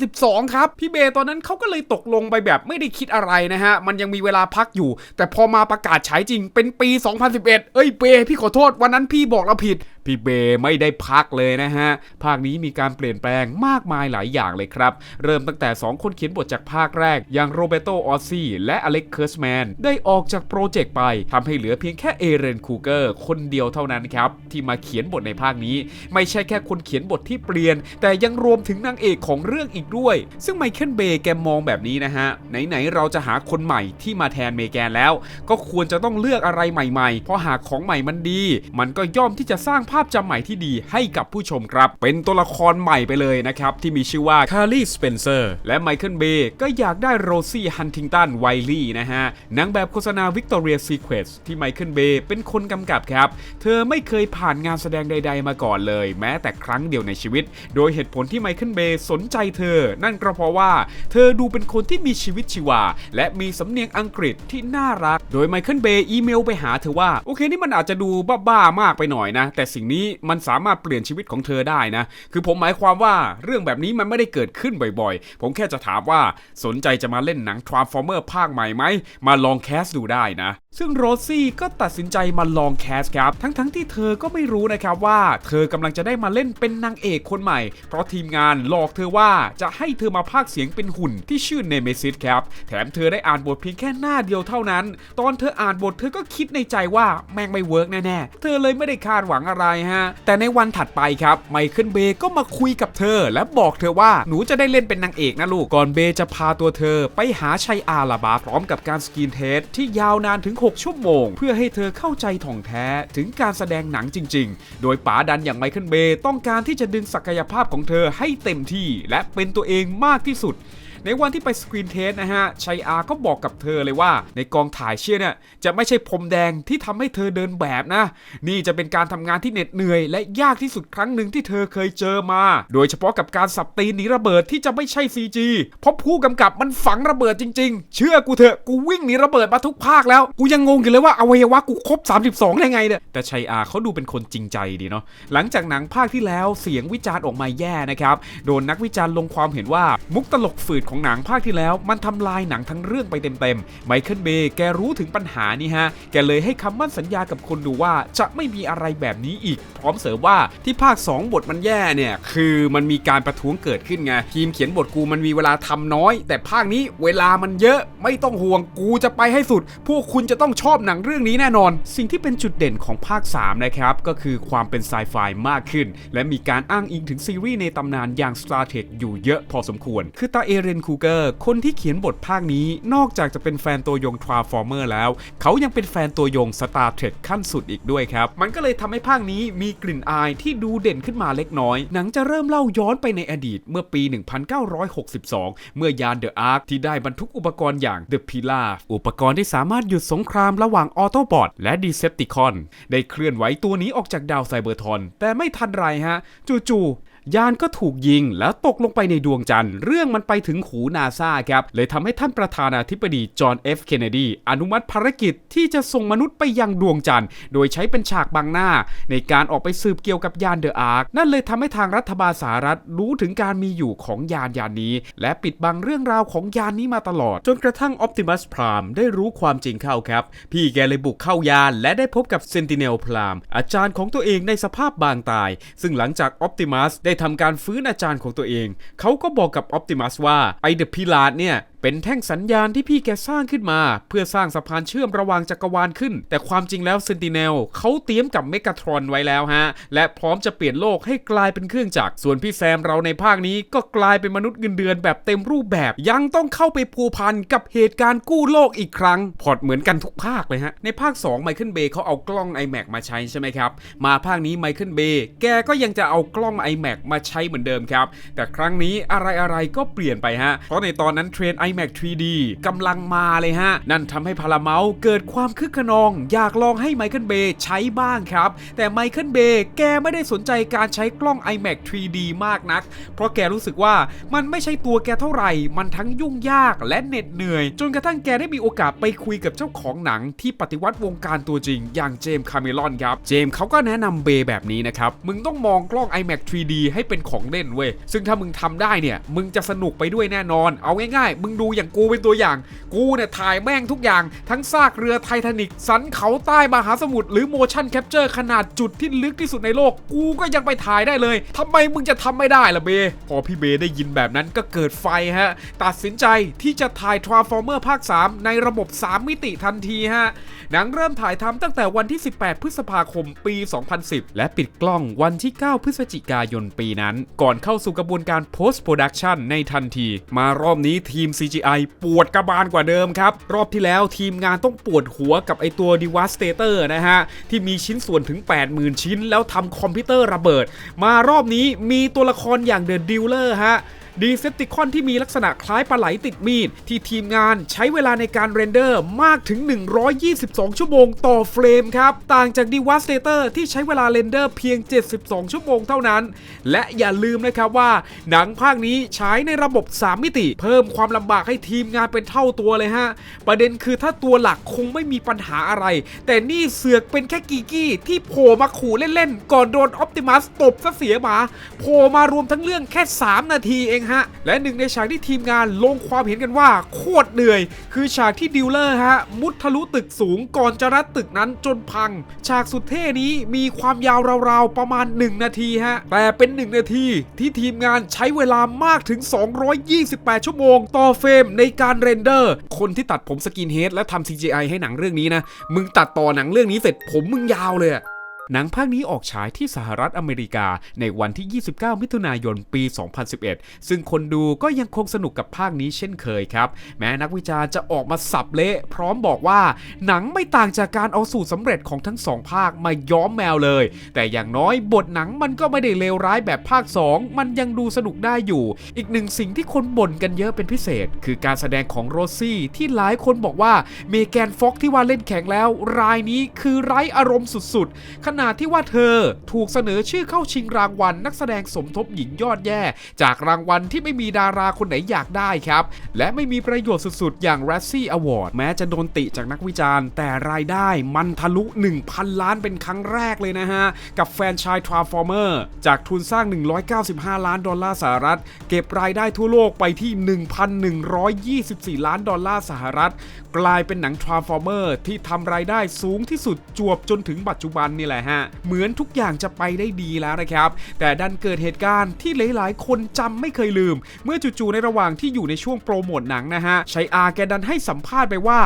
2012ครับพี่เบย์ตอนนั้นเขาก็เลยตกลงไปแบบไม่ได้คิดอะไรนะฮะมันยังมีเวลาพักอยู่แต่พอมาประกาศฉายจริงเป็นปี2011เอ้ยเบย์พี่ขอโทษวันนั้นพี่บอกเราผิดพี่เบย์ไม่ได้พักเลยนะฮะภาคนี้มีการเปลี่ยนแปลงมากมายหลายอย่างเลยครับเริ่มตั้งแต่2คนเขียนบทจากภาคแรกอย่างโรเบโต ออซซี่และอเล็กเคิร์สแมนได้ออกจากโปรเจกต์ไปทำให้เหลือเพียงแค่เอเรน คูเกอร์คนเดียวเท่านั้นครับที่มาเขียนบทในภาคนี้ไม่ใช่แค่คนเขียนบทที่เปลี่ยนแต่ยังรวมถึงนางเอกของเรื่องอีกด้วยซึ่งไมเคิลเบย์แกมองแบบนี้นะฮะไหนๆเราจะหาคนใหม่ที่มาแทนเมแกนแล้วก็ควรจะต้องเลือกอะไรใหม่ๆเพราะหากของใหม่มันดีมันก็ย่อมที่จะสร้างภาพจำใหม่ที่ดีให้กับผู้ชมครับเป็นตัวละครใหม่ไปเลยนะครับที่มีชื่อว่าคาร์ลีสเปนเซอร์และไมเคิลเบย์ก็อยากได้โรซี่ฮันติงตันไวลี่นะฮะนางแบบโฆษณาวิกตอเรียซีเครตที่ไมเคิลเบย์เป็นคนกำกับครับเธอไม่เคยผ่านงานแสดงใดๆมาก่อนเลยแม้แต่ครั้งเดียวในชีวิตโดยเหตุผลที่ไมเคิลเบย์สนใจเธอนั่นก็เพราะว่าเธอดูเป็นคนที่มีชีวิตชีวาและมีสำเนียงอังกฤษที่น่ารักโดยไมเคิลเบย์อีเมลไปหาเธอว่าโอเคนี่มันอาจจะดูบ้าๆมากไปหน่อยนะแต่สิ่งนี้มันสามารถเปลี่ยนชีวิตของเธอได้นะคือผมหมายความว่าเรื่องแบบนี้มันไม่ได้เกิดขึ้นบ่อยๆผมแค่จะถามว่าสนใจจะมาเล่นหนัง Transformer ภาคใหม่ไหมมาลองแคสดูได้นะซึ่งโรซี่ก็ตัดสินใจมาลองแคสครับทั้งที่เธอก็ไม่รู้นะครับว่าเธอกำลังจะได้มาเล่นเป็นนางเอกคนใหม่เพราะทีมงานหลอกเธอว่าจะให้เธอมาพากย์เสียงเป็นหุ่นที่ชื่อเนเมซิสครับแถมเธอได้อ่านบทเพียงแค่หน้าเดียวเท่านั้นตอนเธออ่านบทเธอก็คิดในใจว่าแม่งไม่เวิร์กแน่ๆเธอเลยไม่ได้คาดหวังอะไรฮะแต่ในวันถัดไปครับไมเคิลเบย์ก็มาคุยกับเธอและบอกเธอว่าหนูจะได้เล่นเป็นนางเอกนะลูกก่อนเบย์จะพาตัวเธอไปหาชัยอาลาบาพร้อมกับการสกรีนเทสที่ยาวนานถึง6 ชั่วโมงเพื่อให้เธอเข้าใจถ่องแท้ถึงการแสดงหนังจริงๆโดยป๋าดันอย่างไมเคิลเบย์ต้องการที่จะดึงศักยภาพของเธอให้เต็มที่และเป็นตัวเองมากที่สุดในวันที่ไปสกรีนเทสนะฮะชัยอาก็บอกกับเธอเลยว่าในกองถ่ายเนี่ยจะไม่ใช่พรมแดงที่ทำให้เธอเดินแบบนะนี่จะเป็นการทำงานที่เหน็ดเหนื่อยและยากที่สุดครั้งหนึ่งที่เธอเคยเจอมาโดยเฉพาะกับการสับตีนหนีระเบิดที่จะไม่ใช่ CG เพราะผู้กำกับมันฝังระเบิดจริงๆเชื่อกูเถอะกูวิ่งหนีระเบิดมาทุกภาคแล้วกูยังงงอยู่เลยว่าอวัยวะกูครบ32ได้ไงเนี่ยแต่ชัยอาเขาดูเป็นคนจริงใจดีเนาะหลังจากหนังภาคที่แล้วเสียงวิจารณ์ออกมาแย่นะครับโดนนักวิจารณ์ลงความเห็นว่ามุกตลกฝืดของหนังภาคที่แล้วมันทำลายหนังทั้งเรื่องไปเต็มๆไมเคิลเบย์แกรู้ถึงปัญหานี้ฮะแกเลยให้คำมั่นสัญญากับคนดูว่าจะไม่มีอะไรแบบนี้อีกพร้อมเสริมว่าที่ภาค2บทมันแย่เนี่ยคือมันมีการประท้วงเกิดขึ้นไงทีมเขียนบทกูมันมีเวลาทำน้อยแต่ภาคนี้เวลามันเยอะไม่ต้องห่วงกูจะไปให้สุดพวกคุณจะต้องชอบหนังเรื่องนี้แน่นอนสิ่งที่เป็นจุดเด่นของภาค3นะครับก็คือความเป็นไซไฟมากขึ้นและมีการอ้างอิงถึงซีรีส์ในตำนานอย่าง Star Trek อยู่เยอะพอสมควรคือตาเอเรน คูเกอร์คนที่เขียนบทภาคนี้นอกจากจะเป็นแฟนตัวยง Transformer แล้วเขายังเป็นแฟนตัวยง Star Trek ขั้นสุดอีกด้วยครับมันก็เลยทำให้ภาคนี้มีกลิ่นอายที่ดูเด่นขึ้นมาเล็กน้อยหนังจะเริ่มเล่าย้อนไปในอดีตเมื่อปี 1962 เมื่อยาน The Ark ที่ได้บรรทุกอุปกรณ์อย่าง The Pillar อุปกรณ์ที่สามารถหยุดสงครามระหว่าง Autobot และ Decepticon ได้เคลื่อนไหวตัวนี้ออกจากดาวไซเบอร์ทอนแต่ไม่ทันไรฮะจู่ๆยานก็ถูกยิงแล้วตกลงไปในดวงจันทร์เรื่องมันไปถึงหูนาซาครับเลยทำให้ท่านประธานาธิบดีจอห์น F. เคนเนดีอนุมัติภารกิจที่จะส่งมนุษย์ไปยังดวงจันทร์โดยใช้เป็นฉากบังหน้าในการออกไปสืบเกี่ยวกับยานเดอะอาร์คนั่นเลยทำให้ทางรัฐบาลสหรัฐรู้ถึงการมีอยู่ของยานนี้และปิดบังเรื่องราวของยานนี้มาตลอดจนกระทั่งออปติมัสพรามได้รู้ความจริงเข้าครับพี่แกเลยบุกเข้ายานและได้พบกับเซนติเนลพรามอาจารย์ของตัวเองในสภาพบางตายซึ่งหลังจากออปติมัสได้ทำการฟื้นอาจารย์ของตัวเองเขาก็บอกกับออปติมัสว่าไอเดอะพิลาร์เนี่ย เป็นแท่งสัญญาณที่พี่แกสร้างขึ้นมาเพื่อสร้างสะพานเชื่อมระหว่างจักรวาลขึ้นแต่ความจริงแล้วเซนติเนลเขาเตรียมกับเมกาทรอนไว้แล้วฮะและพร้อมจะเปลี่ยนโลกให้กลายเป็นเครื่องจักรส่วนพี่แซมเราในภาคนี้ก็กลายเป็นมนุษย์เงินเดือนแบบเต็มรูปแบบยังต้องเข้าไปพัวพันกับเหตุการณ์กู้โลกอีกครั้งพอร์ตเหมือนกันทุกภาคเลยฮะในภาค2ไมเคิลเบย์เขาเอากล้อง iMac มาใช้ใช่ไหมครับมาภาคนี้ไมเคิลเบย์แกก็ยังจะเอากล้อง iMac มาใช้เหมือนเดิมครับแต่ครั้งนี้อะไรก็เปลี่ยนไปฮะเพราะในตอนนั้นเทรนด์ iMac 3D กำลังมาเลยฮะนั่นทำให้พาราเมาส์เกิดความคึกขนองอยากลองให้ไมเคิลเบย์ใช้บ้างครับแต่ไมเคิลเบย์แกไม่ได้สนใจการใช้กล้อง iMac 3D มากนักเพราะแกรู้สึกว่ามันไม่ใช่ตัวแกเท่าไหร่มันทั้งยุ่งยากและเหน็ดเหนื่อยจนกระทั่งแกได้มีโอกาสไปคุยกับเจ้าของหนังที่ปฏิวัติวงการตัวจริงอย่างเจมส์คาเมรอนครับเจมส์เขาก็แนะนำเบย์แบบนี้นะครับมึงต้องมองกล้อง iMac 3D ให้เป็นของเล่นเว้ยซึ่งถ้ามึงทำได้เนี่ยมึงจะสนุกไปด้วยแน่นอนเอาง่ายๆมึงดูอย่างกูเป็นตัวอย่างกูเนี่ยถ่ายแม่งทุกอย่างทั้งซากเรือไททานิกสันเขาใต้มหาสมุทรหรือ motion capture ขนาดจุดที่ลึกที่สุดในโลกกูก็ยังไปถ่ายได้เลยทำไมมึงจะทำไม่ได้ล่ะเบพอพี่เบได้ยินแบบนั้นก็เกิดไฟฮะตัดสินใจที่จะถ่าย Transformer ภาค 3 ในระบบ 3 มิติทันทีฮะหนังเริ่มถ่ายทำตั้งแต่วันที่ 18 พฤษภาคม ปี 2010 และปิดกล้องวันที่ 9 พฤศจิกายนปีนั้นก่อนเข้าสู่กระบวนการ post production ในทันทีมารอบนี้ทีม CGI ปวดกระบาลกว่าเดิมครับรอบที่แล้วทีมงานต้องปวดหัวกับไอตัว Devastator นะฮะที่มีชิ้นส่วนถึง 80,000 ชิ้นแล้วทำคอมพิวเตอร์ระเบิดมารอบนี้มีตัวละครอย่าง The Dealer ฮะดีเซปติคอนที่มีลักษณะคล้ายปลาไหลติดมีดที่ทีมงานใช้เวลาในการเรนเดอร์มากถึง122ชั่วโมงต่อเฟรมครับต่างจาก Devastator ที่ใช้เวลาเรนเดอร์เพียง72ชั่วโมงเท่านั้นและอย่าลืมนะครับว่าหนังภาคนี้ใช้ในระบบ 3 มิติเพิ่มความลำบากให้ทีมงานเป็นเท่าตัวเลยฮะประเด็นคือถ้าตัวหลักคงไม่มีปัญหาอะไรแต่นี่เสือกเป็นแค่กีกี้ที่โผล่มาขู่เล่นๆก่อนโดนออปติมัสตบซะเสียหมาโผล่มารวมทั้งเรื่องแค่3นาทีเองและหนึ่งในฉากที่ทีมงานลงความเห็นกันว่าโคตรเหนื่อยคือฉากที่ดิวเลอร์มุดทะลุตึกสูงก่อนจะรัดตึกนั้นจนพังฉากสุดเท่นี้มีความยาวราวๆประมาณ1นาทีแต่เป็น1นาทีที่ทีมงานใช้เวลามากถึง228ชั่วโมงต่อเฟรมในการเรนเดอร์คนที่ตัดผมสกินเฮดและทำ CGI ให้หนังเรื่องนี้นะมึงตัดต่อหนังเรื่องนี้เสร็จผมมึงยาวเลยหนังภาคนี้ออกฉายที่สหรัฐอเมริกาในวันที่ 29 มิถุนายน ปี 2011 ซึ่งคนดูก็ยังคงสนุกกับภาคนี้เช่นเคยครับแม้นักวิจารณ์จะออกมาสับเละพร้อมบอกว่าหนังไม่ต่างจากการเอาสูตรสำเร็จของทั้ง2ภาคมาย้อมแมวเลยแต่อย่างน้อยบทหนังมันก็ไม่ได้เลวร้ายแบบภาค 2มันยังดูสนุกได้อยู่อีกหนึ่งสิ่งที่คนบ่นกันเยอะเป็นพิเศษคือการแสดงของโรซี่ที่หลายคนบอกว่าเมแกนฟ็อกที่ว่าเล่นแข็งแล้วรายนี้คือไร้อารมณ์สุดๆขนาดที่ว่าเธอถูกเสนอชื่อเข้าชิงรางวัลนักแสดงสมทบหญิงยอดแย่จากรางวัลที่ไม่มีดาราคนไหนอยากได้ครับและไม่มีประโยชน์สุดๆอย่าง Razzie Award แม้จะโดนติจากนักวิจารณ์แต่รายได้มันทะลุ 1,000 ล้านเป็นครั้งแรกเลยนะฮะกับแฟรนไชส์ Transformer จากทุนสร้าง$195 ล้านสหรัฐเก็บรายได้ทั่วโลกไปที่ 1,124 ล้านสหรัฐกลายเป็นหนัง Transformer ที่ทำรายได้สูงที่สุดจวบจนถึงปัจจุบันนี่แหละฮะเหมือนทุกอย่างจะไปได้ดีแล้วนะครับแต่ดันเกิดเหตุการณ์ที่หลายๆคนจำไม่เคยลืมเมื่อจู่ๆในระหว่างที่อยู่ในช่วงโปรโมทหนังนะฮะชัยอาแกดันให้สัมภาษณ์ไปว่า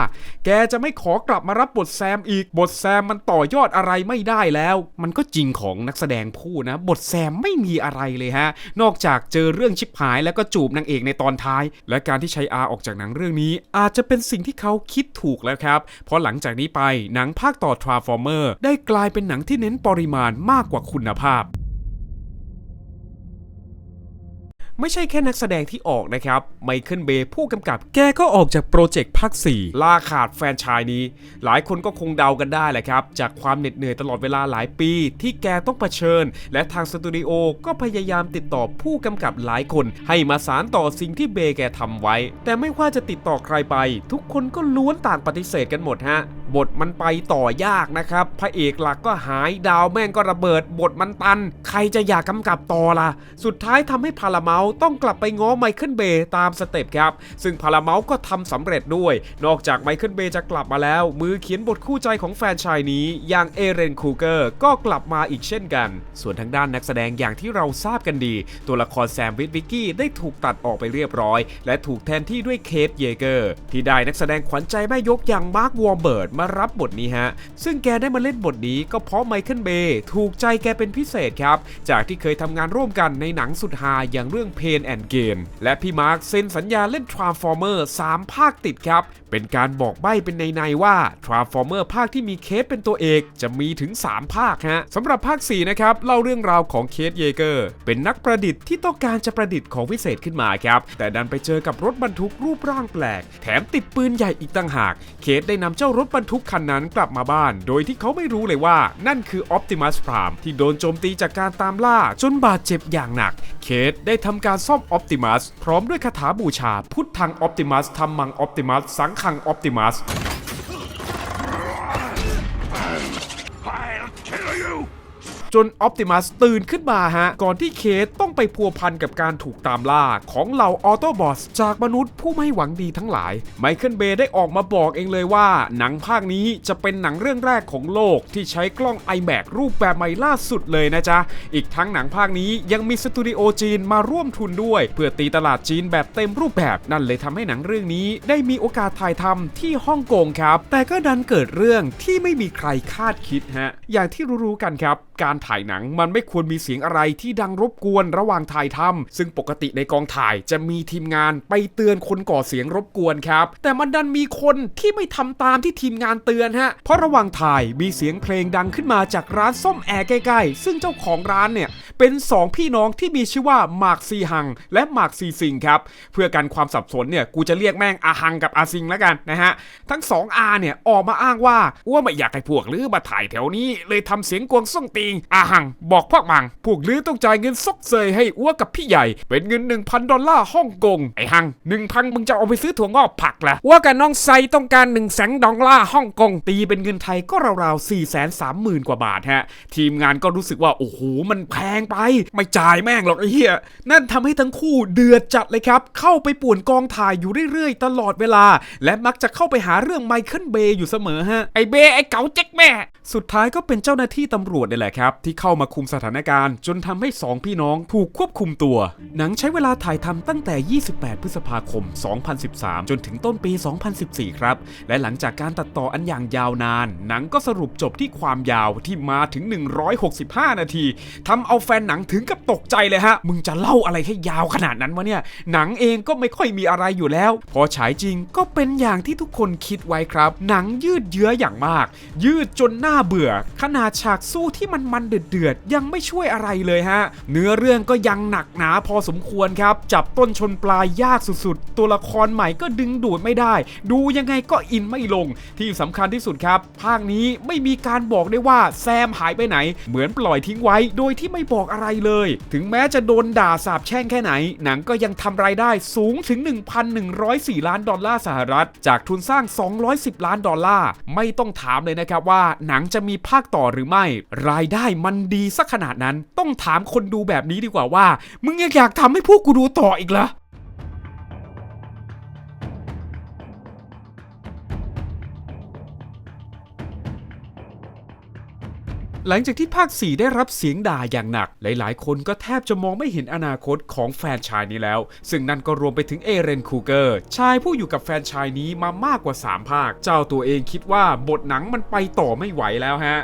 แกจะไม่ขอกลับมารับบทแซมอีกบทแซมมันต่อยอดอะไรไม่ได้แล้วมันก็จริงของนักแสดงพูดนะบทแซมไม่มีอะไรเลยฮะนอกจากเจอเรื่องชิบหายแล้วก็จูบนางเอกในตอนท้ายและการที่ชัยอาออกจากหนังเรื่องนี้อาจจะเป็นสิ่งที่เขาคิดถูกแล้วครับเพราะหลังจากนี้ไปหนังภาคต่อ Transformer ได้กลายเป็นหนังที่เน้นปริมาณมากกว่าคุณภาพไม่ใช่แค่นักแสดงที่ออกนะครับไมเคิลเบย์ผู้กำกับแกก็ออกจากโปรเจกต์ภาค 4 ลาขาดแฟรนไชส์นี้หลายคนก็คงเดากันได้แหละครับจากความเหน็ดเหนื่อยตลอดเวลาหลายปีที่แกต้องเผชิญและทางสตูดิโอก็พยายามติดต่อผู้กำกับหลายคนให้มาสานต่อสิ่งที่เบย์แกทำไว้แต่ไม่ว่าจะติดต่อใครไปทุกคนก็ล้วนต่างปฏิเสธกันหมดฮะ บทมันไปต่อยากนะครับพระเอกหลักก็หายดาวแม่งก็ระเบิดบทมันตันใครจะอยากกำกับต่อล่ะสุดท้ายทำให้พาราเมลต้องกลับไปง้อไมเคิลเบย์ตามสเต็ปครับซึ่งพาราเมลก็ทำสำเร็จด้วยนอกจากไมเคิลเบย์จะกลับมาแล้วมือเขียนบทคู่ใจของแฟนชายนี้อย่างเอเรนคูเกอร์ก็กลับมาอีกเช่นกันส่วนทางด้านนักแสดงอย่างที่เราทราบกันดีตัวละครแซมวิทวิกกี้ได้ถูกตัดออกไปเรียบร้อยและถูกแทนที่ด้วยเคทเยเกอร์ที่ได้นักแสดงขวัญใจแม่ยกอย่างมาร์ควอร์เบิร์ตมารับบทนี้ฮะซึ่งแกได้มาเล่นบทนี้ก็เพราะไมเคิลเบย์ถูกใจแกเป็นพิเศษครับจากที่เคยทำงานร่วมกันในหนังสุดฮาอย่างเรื่อง Pain and Gain และพี่มาร์คเซ็นสัญญาเล่น Transformer 3 ภาคติดครับเป็นการบอกใบ้เป็นในว่า Transformer ภาคที่มีเคทเป็นตัวเอกจะมีถึง3 ภาคฮะสำหรับภาค 4 นะครับเล่าเรื่องราวของเคทเยเกอร์เป็นนักประดิษฐ์ที่ต้องการจะประดิษฐ์ของวิเศษขึ้นมาครับแต่ดันไปเจอกับรถบรรทุกรูปร่างแปลกแถมติดปืนใหญ่อีกต่างหากเคทได้นำเจ้ารถบรรทุกคันนั้นกลับมาบ้านโดยที่เขาไม่รู้เลยว่านั่นคือ Optimus Prime ที่โดนโจมตีจากการตามล่าจนบาดเจ็บอย่างหนักเคทได้ทำการซ่อม Optimus พร้อมด้วยคาถาบูชาพุทธัง Optimus ธัมมัง Optimus สังฆัง Optimus I'll kill you! จนออปติมัสตื่นขึ้นมาฮะก่อนที่เคทต้องไปพัวพันกับการถูกตามล่าของเหล่าออโตบอทจากมนุษย์ผู้ไม่หวังดีทั้งหลายไมเคิลเบย์ได้ออกมาบอกเองเลยว่าหนังภาคนี้จะเป็นหนังเรื่องแรกของโลกที่ใช้กล้อง IMAX รูปแบบใหม่ล่าสุดเลยนะจ๊ะอีกทั้งหนังภาคนี้ยังมีสตูดิโอจีนมาร่วมทุนด้วยเพื่อตีตลาดจีนแบบเต็มรูปแบบนั่นเลยทำให้หนังเรื่องนี้ได้มีโอกาสถ่ายทำที่ฮ่องกงครับแต่ก็ดันเกิดเรื่องที่ไม่มีใครคาดคิดฮะอย่างที่รู้ๆกันครับการถ่ายหนังมันไม่ควรมีเสียงอะไรที่ดังรบกวนระหว่างถ่ายทำซึ่งปกติในกองถ่ายจะมีทีมงานไปเตือนคนก่อเสียงรบกวนครับแต่มันดันมีคนที่ไม่ทำตามที่ทีมงานเตือนฮะเพราะระหว่างถ่ายมีเสียงเพลงดังขึ้นมาจากร้านซ่อมแอร์ใกล้ๆซึ่งเจ้าของร้านเนี่ยเป็น2พี่น้องที่มีชื่อว่าหมากซีฮังและหมากซีซิงครับเพื่อกันความสับสนเนี่ยกูจะเรียกแม่งอาฮังกับอาซิงแล้วกันนะฮะทั้ง2อาเนี่ยออกมาอ้างว่าไม่อยากให้พวกลือมาถ่ายแถวนี้เลยทำเสียงกวงส่งติงอาฮังบอกพวกมังพวกลือต้องจ่ายเงินซกเซยให้อ้วกับพี่ใหญ่เป็นเงิน 1,000 ดอลลาร์ฮ่องกงไอ้ฮัง 1,000 มึงจะเอาไปซื้อถั่วงอกผักละอ้วกับน้องไซต้องการ 100,000 ดอลลาร์ฮ่องกงตีเป็นเงินไทยก็ราวๆ 430,000 กว่าบาทฮะทีมงานก็รู้สึกว่าโอ้โหมันแพงไปไม่จ่ายแม่งหรอกไอ้เหี้ยนั่นทำให้ทั้งคู่เดือดจัดเลยครับเข้าไปป่วนกองถ่ายอยู่เรื่อยๆตลอดเวลาและมักจะเข้าไปหาเรื่องไมเคิลเบย์อยู่เสมอฮะไอ้เบย์ไอ้เก๋าเจ๊กแม่สุดท้ายก็เป็นเจ้าหน้าที่ตำรวจนี่แหละครับที่เข้ามาคุมสถานการณ์จนทำให้2พี่น้องถูกควบคุมตัวหนังใช้เวลาถ่ายทำตั้งแต่ 28 พฤษภาคม 2013 จนถึงต้นปี 2014 ครับและหลังจากการตัดต่ออันอย่างยาวนานหนังก็สรุปจบที่ความยาวที่มาถึง 165 นาทีทำเอาแฟนหนังถึงกับตกใจเลยฮะมึงจะเล่าอะไรให้ยาวขนาดนั้นวะเนี่ยหนังเองก็ไม่ค่อยมีอะไรอยู่แล้วพอฉายจริงก็เป็นอย่างที่ทุกคนคิดไว้ครับหนังยืดเยื้ออย่างมากยืดจนน่าเบื่อขนาดฉากสู้ที่มันเดือดยังไม่ช่วยอะไรเลยฮะเนื้อเรื่องก็ยังหนักหนาพอสมควรครับจับต้นชนปลายยากสุดๆตัวละครใหม่ก็ดึงดูดไม่ได้ดูยังไงก็อินไม่ลงที่สำคัญที่สุดครับภาคนี้ไม่มีการบอกได้ว่าแซมหายไปไหนเหมือนปล่อยทิ้งไว้โดยที่ไม่บอกอะไรเลยถึงแม้จะโดนด่าสาปแช่งแค่ไหนหนังก็ยังทำรายได้สูงถึง 1,104 ล้านดอลลาร์สหรัฐจากทุนสร้าง210 ล้านดอลลาร์ไม่ต้องถามเลยนะครับว่าหนังจะมีภาคต่อหรือไม่รายได้มันดีสักขนาดนั้นต้องถามคนดูแบบนี้ดีกว่าว่ามึงยังอยากทำให้พวกกูดูต่ออีกเหรอ หลังจากที่ภาค 4 ได้รับเสียงด่าอย่างหนักหลายๆคนก็แทบจะมองไม่เห็นอนาคตของแฟนชายนี้แล้วซึ่งนั่นก็รวมไปถึงเอเรนคูเกอร์ชายผู้อยู่กับแฟนชายนี้มามากกว่า3ภาคเจ้าตัวเองคิดว่าบทหนังมันไปต่อไม่ไหวแล้วฮะ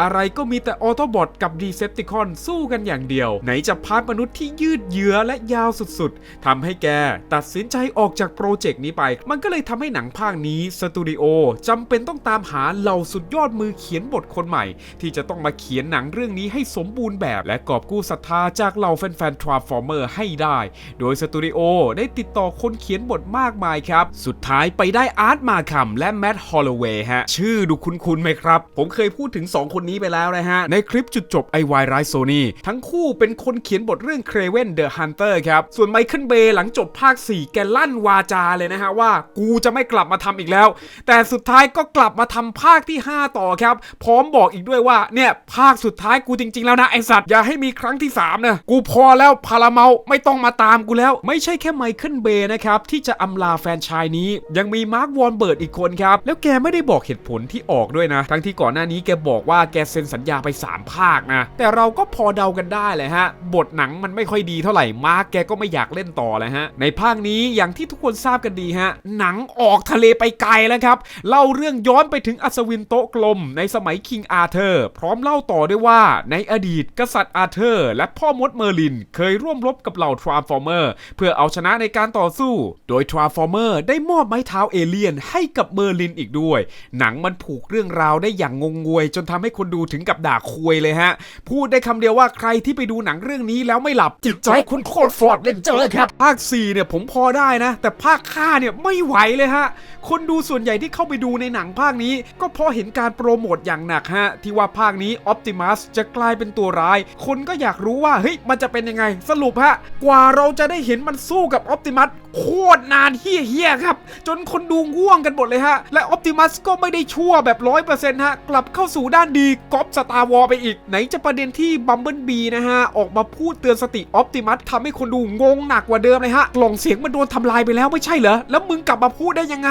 อะไรก็มีแต่ออโตบอทกับดีเซปติคอนสู้กันอย่างเดียวไหนจะพาร์ทมนุษย์ที่ยืดเยื้อและยาวสุดๆทำให้แกตัดสินใจออกจากโปรเจกต์นี้ไปมันก็เลยทำให้หนังภาคนี้สตูดิโอจำเป็นต้องตามหาเหล่าสุดยอดมือเขียนบทคนใหม่ที่จะต้องมา มาเขียนหนังเรื่องนี้ให้สมบูรณ์แบบและกอบกู้ศรัทธาจากเหล่าแฟนๆ Transformer ให้ได้โดยสตูดิโอได้ติดต่อคนเขียนบทมากมายครับสุดท้ายไปได้อาร์ตมาคัมและแมตต์ฮอลโลเวย์ฮะชื่อดูคุ้นๆไหมครับผมเคยพูดถึง2คนนี้ไปแล้วนะฮะในคลิปจุดจบ I.Y. Right Sony ทั้งคู่เป็นคนเขียนบทเรื่อง Kraven the Hunter ครับส่วนไมเคิลเบย์หลังจบภาค4แกลั่นวาจาเลยนะฮะว่ากูจะไม่กลับมาทำอีกแล้วแต่สุดท้ายก็กลับมาทำภาคที่5ต่อครับพร้อมบอกอีกด้วยว่าเนี่ยภาคสุดท้ายกูจริงๆแล้วนะไอสัตว์อย่าให้มีครั้งที่3นะกูพอแล้วพาราเมลไม่ต้องมาตามกูแล้วไม่ใช่แค่ไมเคิลเบย์นะครับที่จะอำลาแฟรนไชส์นี้ยังมีมาร์ควอร์นเบิร์ดอีกคนครับแล้วแกไม่ได้บอกเหตุผลที่ออกด้วยนะทั้งที่ก่อนหน้านี้แกบอกว่าแกเซ็นสัญญาไป3ภาคนะแต่เราก็พอเดากันได้เลยฮะบทหนังมันไม่ค่อยดีเท่าไหร่มาร์กแกก็ไม่อยากเล่นต่อเลยฮะในภาคนี้อย่างที่ทุกคนทราบกันดีฮะหนังออกทะเลไปไกลแล้วครับเล่าเรื่องย้อนไปถึงอัศวินโต๊ะกลมในสมัยคิงอาร์เธอร์พร้อมเล่าต่อด้วยว่าในอดีตกษัตริย์อาร์เธอร์และพ่อมดเมอร์ลินเคยร่วมรบกับเหล่าทรานส์ฟอร์เมอร์เพื่อเอาชนะในการต่อสู้โดยทรานส์ฟอร์เมอร์ได้มอบไม้เท้าเอเลี่ยนให้กับเมอร์ลินอีกด้วยหนังมันผูกเรื่องราวได้อย่างงงงวยจนทำให้คนดูถึงกับด่าคุยเลยฮะพูดได้คำเดียวว่าใครที่ไปดูหนังเรื่องนี้แล้วไม่หลับจิตใจคุณโคตรฟอร์ดเลนเจอร์ครับภาค4เนี่ยผมพอได้นะแต่ภาค5เนี่ยไม่ไหวเลยฮะคนดูส่วนใหญ่ที่เข้าไปดูในหนังภาคนี้ก็พอเห็นการโปรโมทอย่างหนักฮะที่ว่าภาคนี้ออปติมัสจะกลายเป็นตัวร้ายคนก็อยากรู้ว่าเฮ้ยมันจะเป็นยังไงสรุปฮะกว่าเราจะได้เห็นมันสู้กับออปติมัสโคตรนานเฮี้ยครับจนคนดูง่วงกันหมดเลยฮะและออปติมัสก็ไม่ได้ชั่วแบบ 100% ฮะกลับเข้าสู่ด้านดีก๊อปสตาร์วอร์ไปอีกไหนจะประเด็นที่บัมเบิลบีนะฮะออกมาพูดเตือนสติออปติมัสทำให้คนดูงงหนักกว่าเดิมเลยฮะกล่องเสียงมันโดนทำลายไปแล้วไม่ใช่เหรอแล้วมึงกลับมาพูดได้ยังไง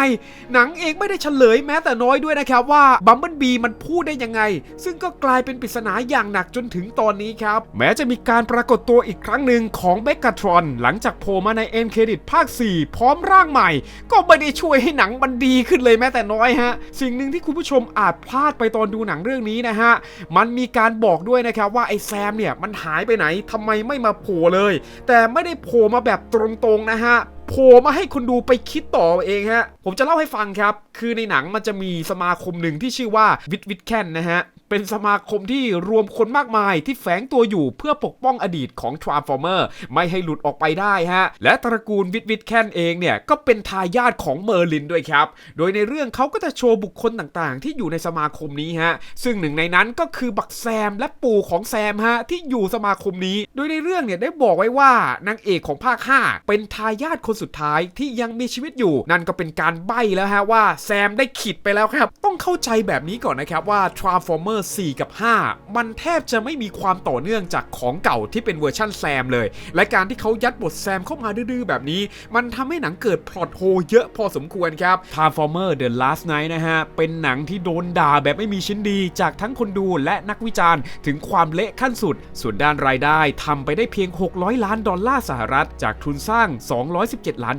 หนังเองไม่ได้เฉลยแม้แต่น้อยด้วยนะครับว่าบัมเบิลบีมันพูดได้ยังไงซึ่งก็กลายเป็นปริศนาอย่างหนักจนถึงตอนนี้ครับแม้จะมีการปรากฏตัวอีกครั้งหนึ่งของเบกกาทรอนหลังจากโผล่มาในเอ็นเครดิตภาค4พร้อมร่างใหม่ก็ไม่ได้ช่วยให้หนังมันดีขึ้นเลยแม้แต่น้อยฮะสิ่งหนึ่งที่คุณผู้ชมอาจพลาดไปตอนดูหนังเรื่องนี้นะฮะมันมีการบอกด้วยนะครับว่าไอ้แซมเนี่ยมันหายไปไหนทำไมไม่มาโผล่เลยแต่ไม่ได้โผล่มาแบบตรงๆนะฮะโผล่มาให้คุณดูไปคิดต่อเองฮะผมจะเล่าให้ฟังครับคือในหนังมันจะมีสมาคมหนึ่งที่ชื่อว่าวิดแคนนะฮะเป็นสมาคมที่รวมคนมากมายที่แฝงตัวอยู่เพื่อปกป้องอดีตของ Transformer ไม่ให้หลุดออกไปได้ฮะและตระกูลวิดแคนเองเนี่ยก็เป็นทายาทของเมอร์ลินด้วยครับโดยในเรื่องเขาก็จะโชว์บุคคลต่างๆที่อยู่ในสมาคมนี้ฮะซึ่งหนึ่งในนั้นก็คือบักแซมและปู่ของแซมฮะที่อยู่สมาคมนี้โดยในเรื่องเนี่ยได้บอกไว้ว่านางเอกของภาค5เป็นทายาทคนสุดท้ายที่ยังมีชีวิตอยู่นั่นก็เป็นการใบ้แล้วฮะว่าแซมได้ขิดไปแล้วครับต้องเข้าใจแบบนี้ก่อนนะครับว่า Transformer 4 กับ 5 มันแทบจะไม่มีความต่อเนื่องจากของเก่าที่เป็นเวอร์ชั่นแซมเลยและการที่เขายัดบทแซมเข้ามาดื้อๆแบบนี้มันทำให้หนังเกิดพล็อตโฮลเยอะพอสมควรครับ Transformer The Last Night นะฮะเป็นหนังที่โดนด่าแบบไม่มีชิ้นดีจากทั้งคนดูและนักวิจารณ์ถึงความเละขั้นสุดส่วนด้านรายได้ทำไปได้เพียง$600 ล้านสหรัฐจากทุนสร้าง$217 ล้าน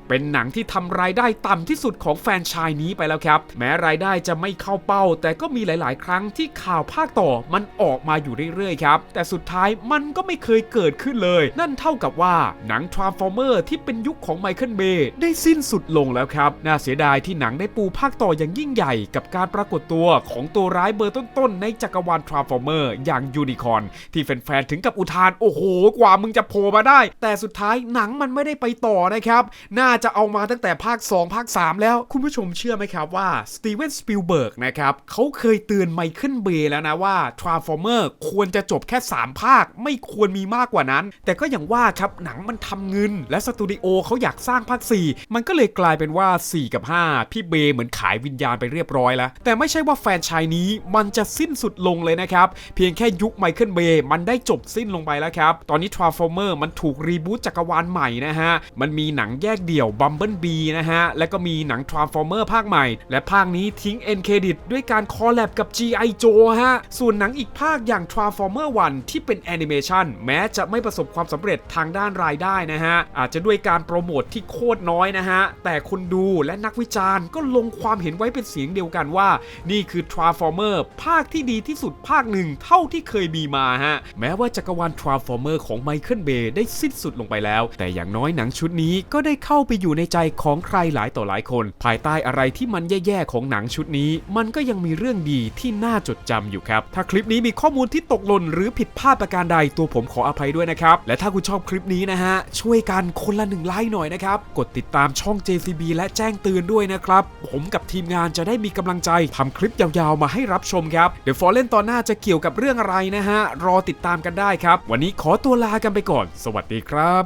เป็นหนังที่ทำรายได้ต่ำที่สุดของแฟรนไชส์นี้ไปแล้วครับแม้รายได้จะไม่เข้าเป้าแต่ก็มีหลายๆครั้งที่ข่าวภาคต่อมันออกมาอยู่เรื่อยๆครับแต่สุดท้ายมันก็ไม่เคยเกิดขึ้นเลยนั่นเท่ากับว่าหนัง Transformer ที่เป็นยุคของไมเคิลเบย์ได้สิ้นสุดลงแล้วครับน่าเสียดายที่หนังได้ปูภาคต่ออย่างยิ่งใหญ่กับการปรากฏตัวของตัวร้ายเบอร์ต้นๆในจักรวาล Transformer อย่างยูนิคอร์นที่แฟนๆถึงกับอุทานโอ้โหกว่ามึงจะโผล่มาได้แต่สุดท้ายหนังมันไม่ได้ไปต่อนะครับน่าจะเอามาตั้งแต่ภาค2ภาค3แล้วคุณผู้ชมเชื่อไหมครับว่าสตีเวนสปิลเบิร์กนะครับเขาเคยเตือนไมเคิลเบย์แล้วนะว่า Transformer ควรจะจบแค่3ภาคไม่ควรมีมากกว่านั้นแต่ก็อย่างว่าครับหนังมันทำเงินและสตูดิโอเขาอยากสร้างภาค4มันก็เลยกลายเป็นว่า4กับ5พี่เบย์เหมือนขายวิญญาณไปเรียบร้อยแล้วแต่ไม่ใช่ว่าแฟรนไชส์นี้มันจะสิ้นสุดลงเลยนะครับเพียงแค่ยุคไมเคิลเบย์มันได้จบสิ้นลงไปแล้วครับตอนนี้ Transformer มันถูกรีบูตจักรวาลใหม่นะฮะมันมีหนังแยกเดี่ยว Bumblebee นะฮะและก็มีหนัง Transformer ภาคใหม่และภาคนี้ทิ้งเอ็นเครดิตด้วยการคอลแลบกับ G.I. Joe ฮะส่วนหนังอีกภาคอย่าง Transformer 1 ที่เป็นแอนิเมชันแม้จะไม่ประสบความสำเร็จทางด้านรายได้นะฮะอาจจะด้วยการโปรโมทที่โคตรน้อยนะฮะแต่คนดูและนักวิจารณ์ก็ลงความเห็นไว้เป็นเสียงเดียวกันว่านี่คือ Transformer ภาคที่ดีที่สุดภาคหนึ่งเท่าที่เคยมีมาฮะแม้ว่าจักรวาล Transformer ของไมเคิลเบย์ได้สิ้นสุดลงไปแล้วแต่อย่างน้อยหนังชุดนี้ก็ได้เข้าไปอยู่ในใจของใครหลายต่อหลายคนภายใต้อะไรที่มันแย่ๆของหนังชุดนี้มันก็ยังมีเรื่องดีที่น่า จดจำอยู่ครับถ้าคลิปนี้มีข้อมูลที่ตกหล่นหรือผิดพลาดประการใดตัวผมขออภัยด้วยนะครับและถ้าคุณชอบคลิปนี้นะฮะช่วยกันคนละ1 ไลค์หน่อยนะครับกดติดตามช่อง JCB และแจ้งเตือนด้วยนะครับผมกับทีมงานจะได้มีกำลังใจทำคลิปยาวๆมาให้รับชมครับเดี๋ยวฟอร์เล่นตอนหน้าจะเกี่ยวกับเรื่องอะไรนะฮะรอติดตามกันได้ครับวันนี้ขอตัวลากันไปก่อนสวัสดีครับ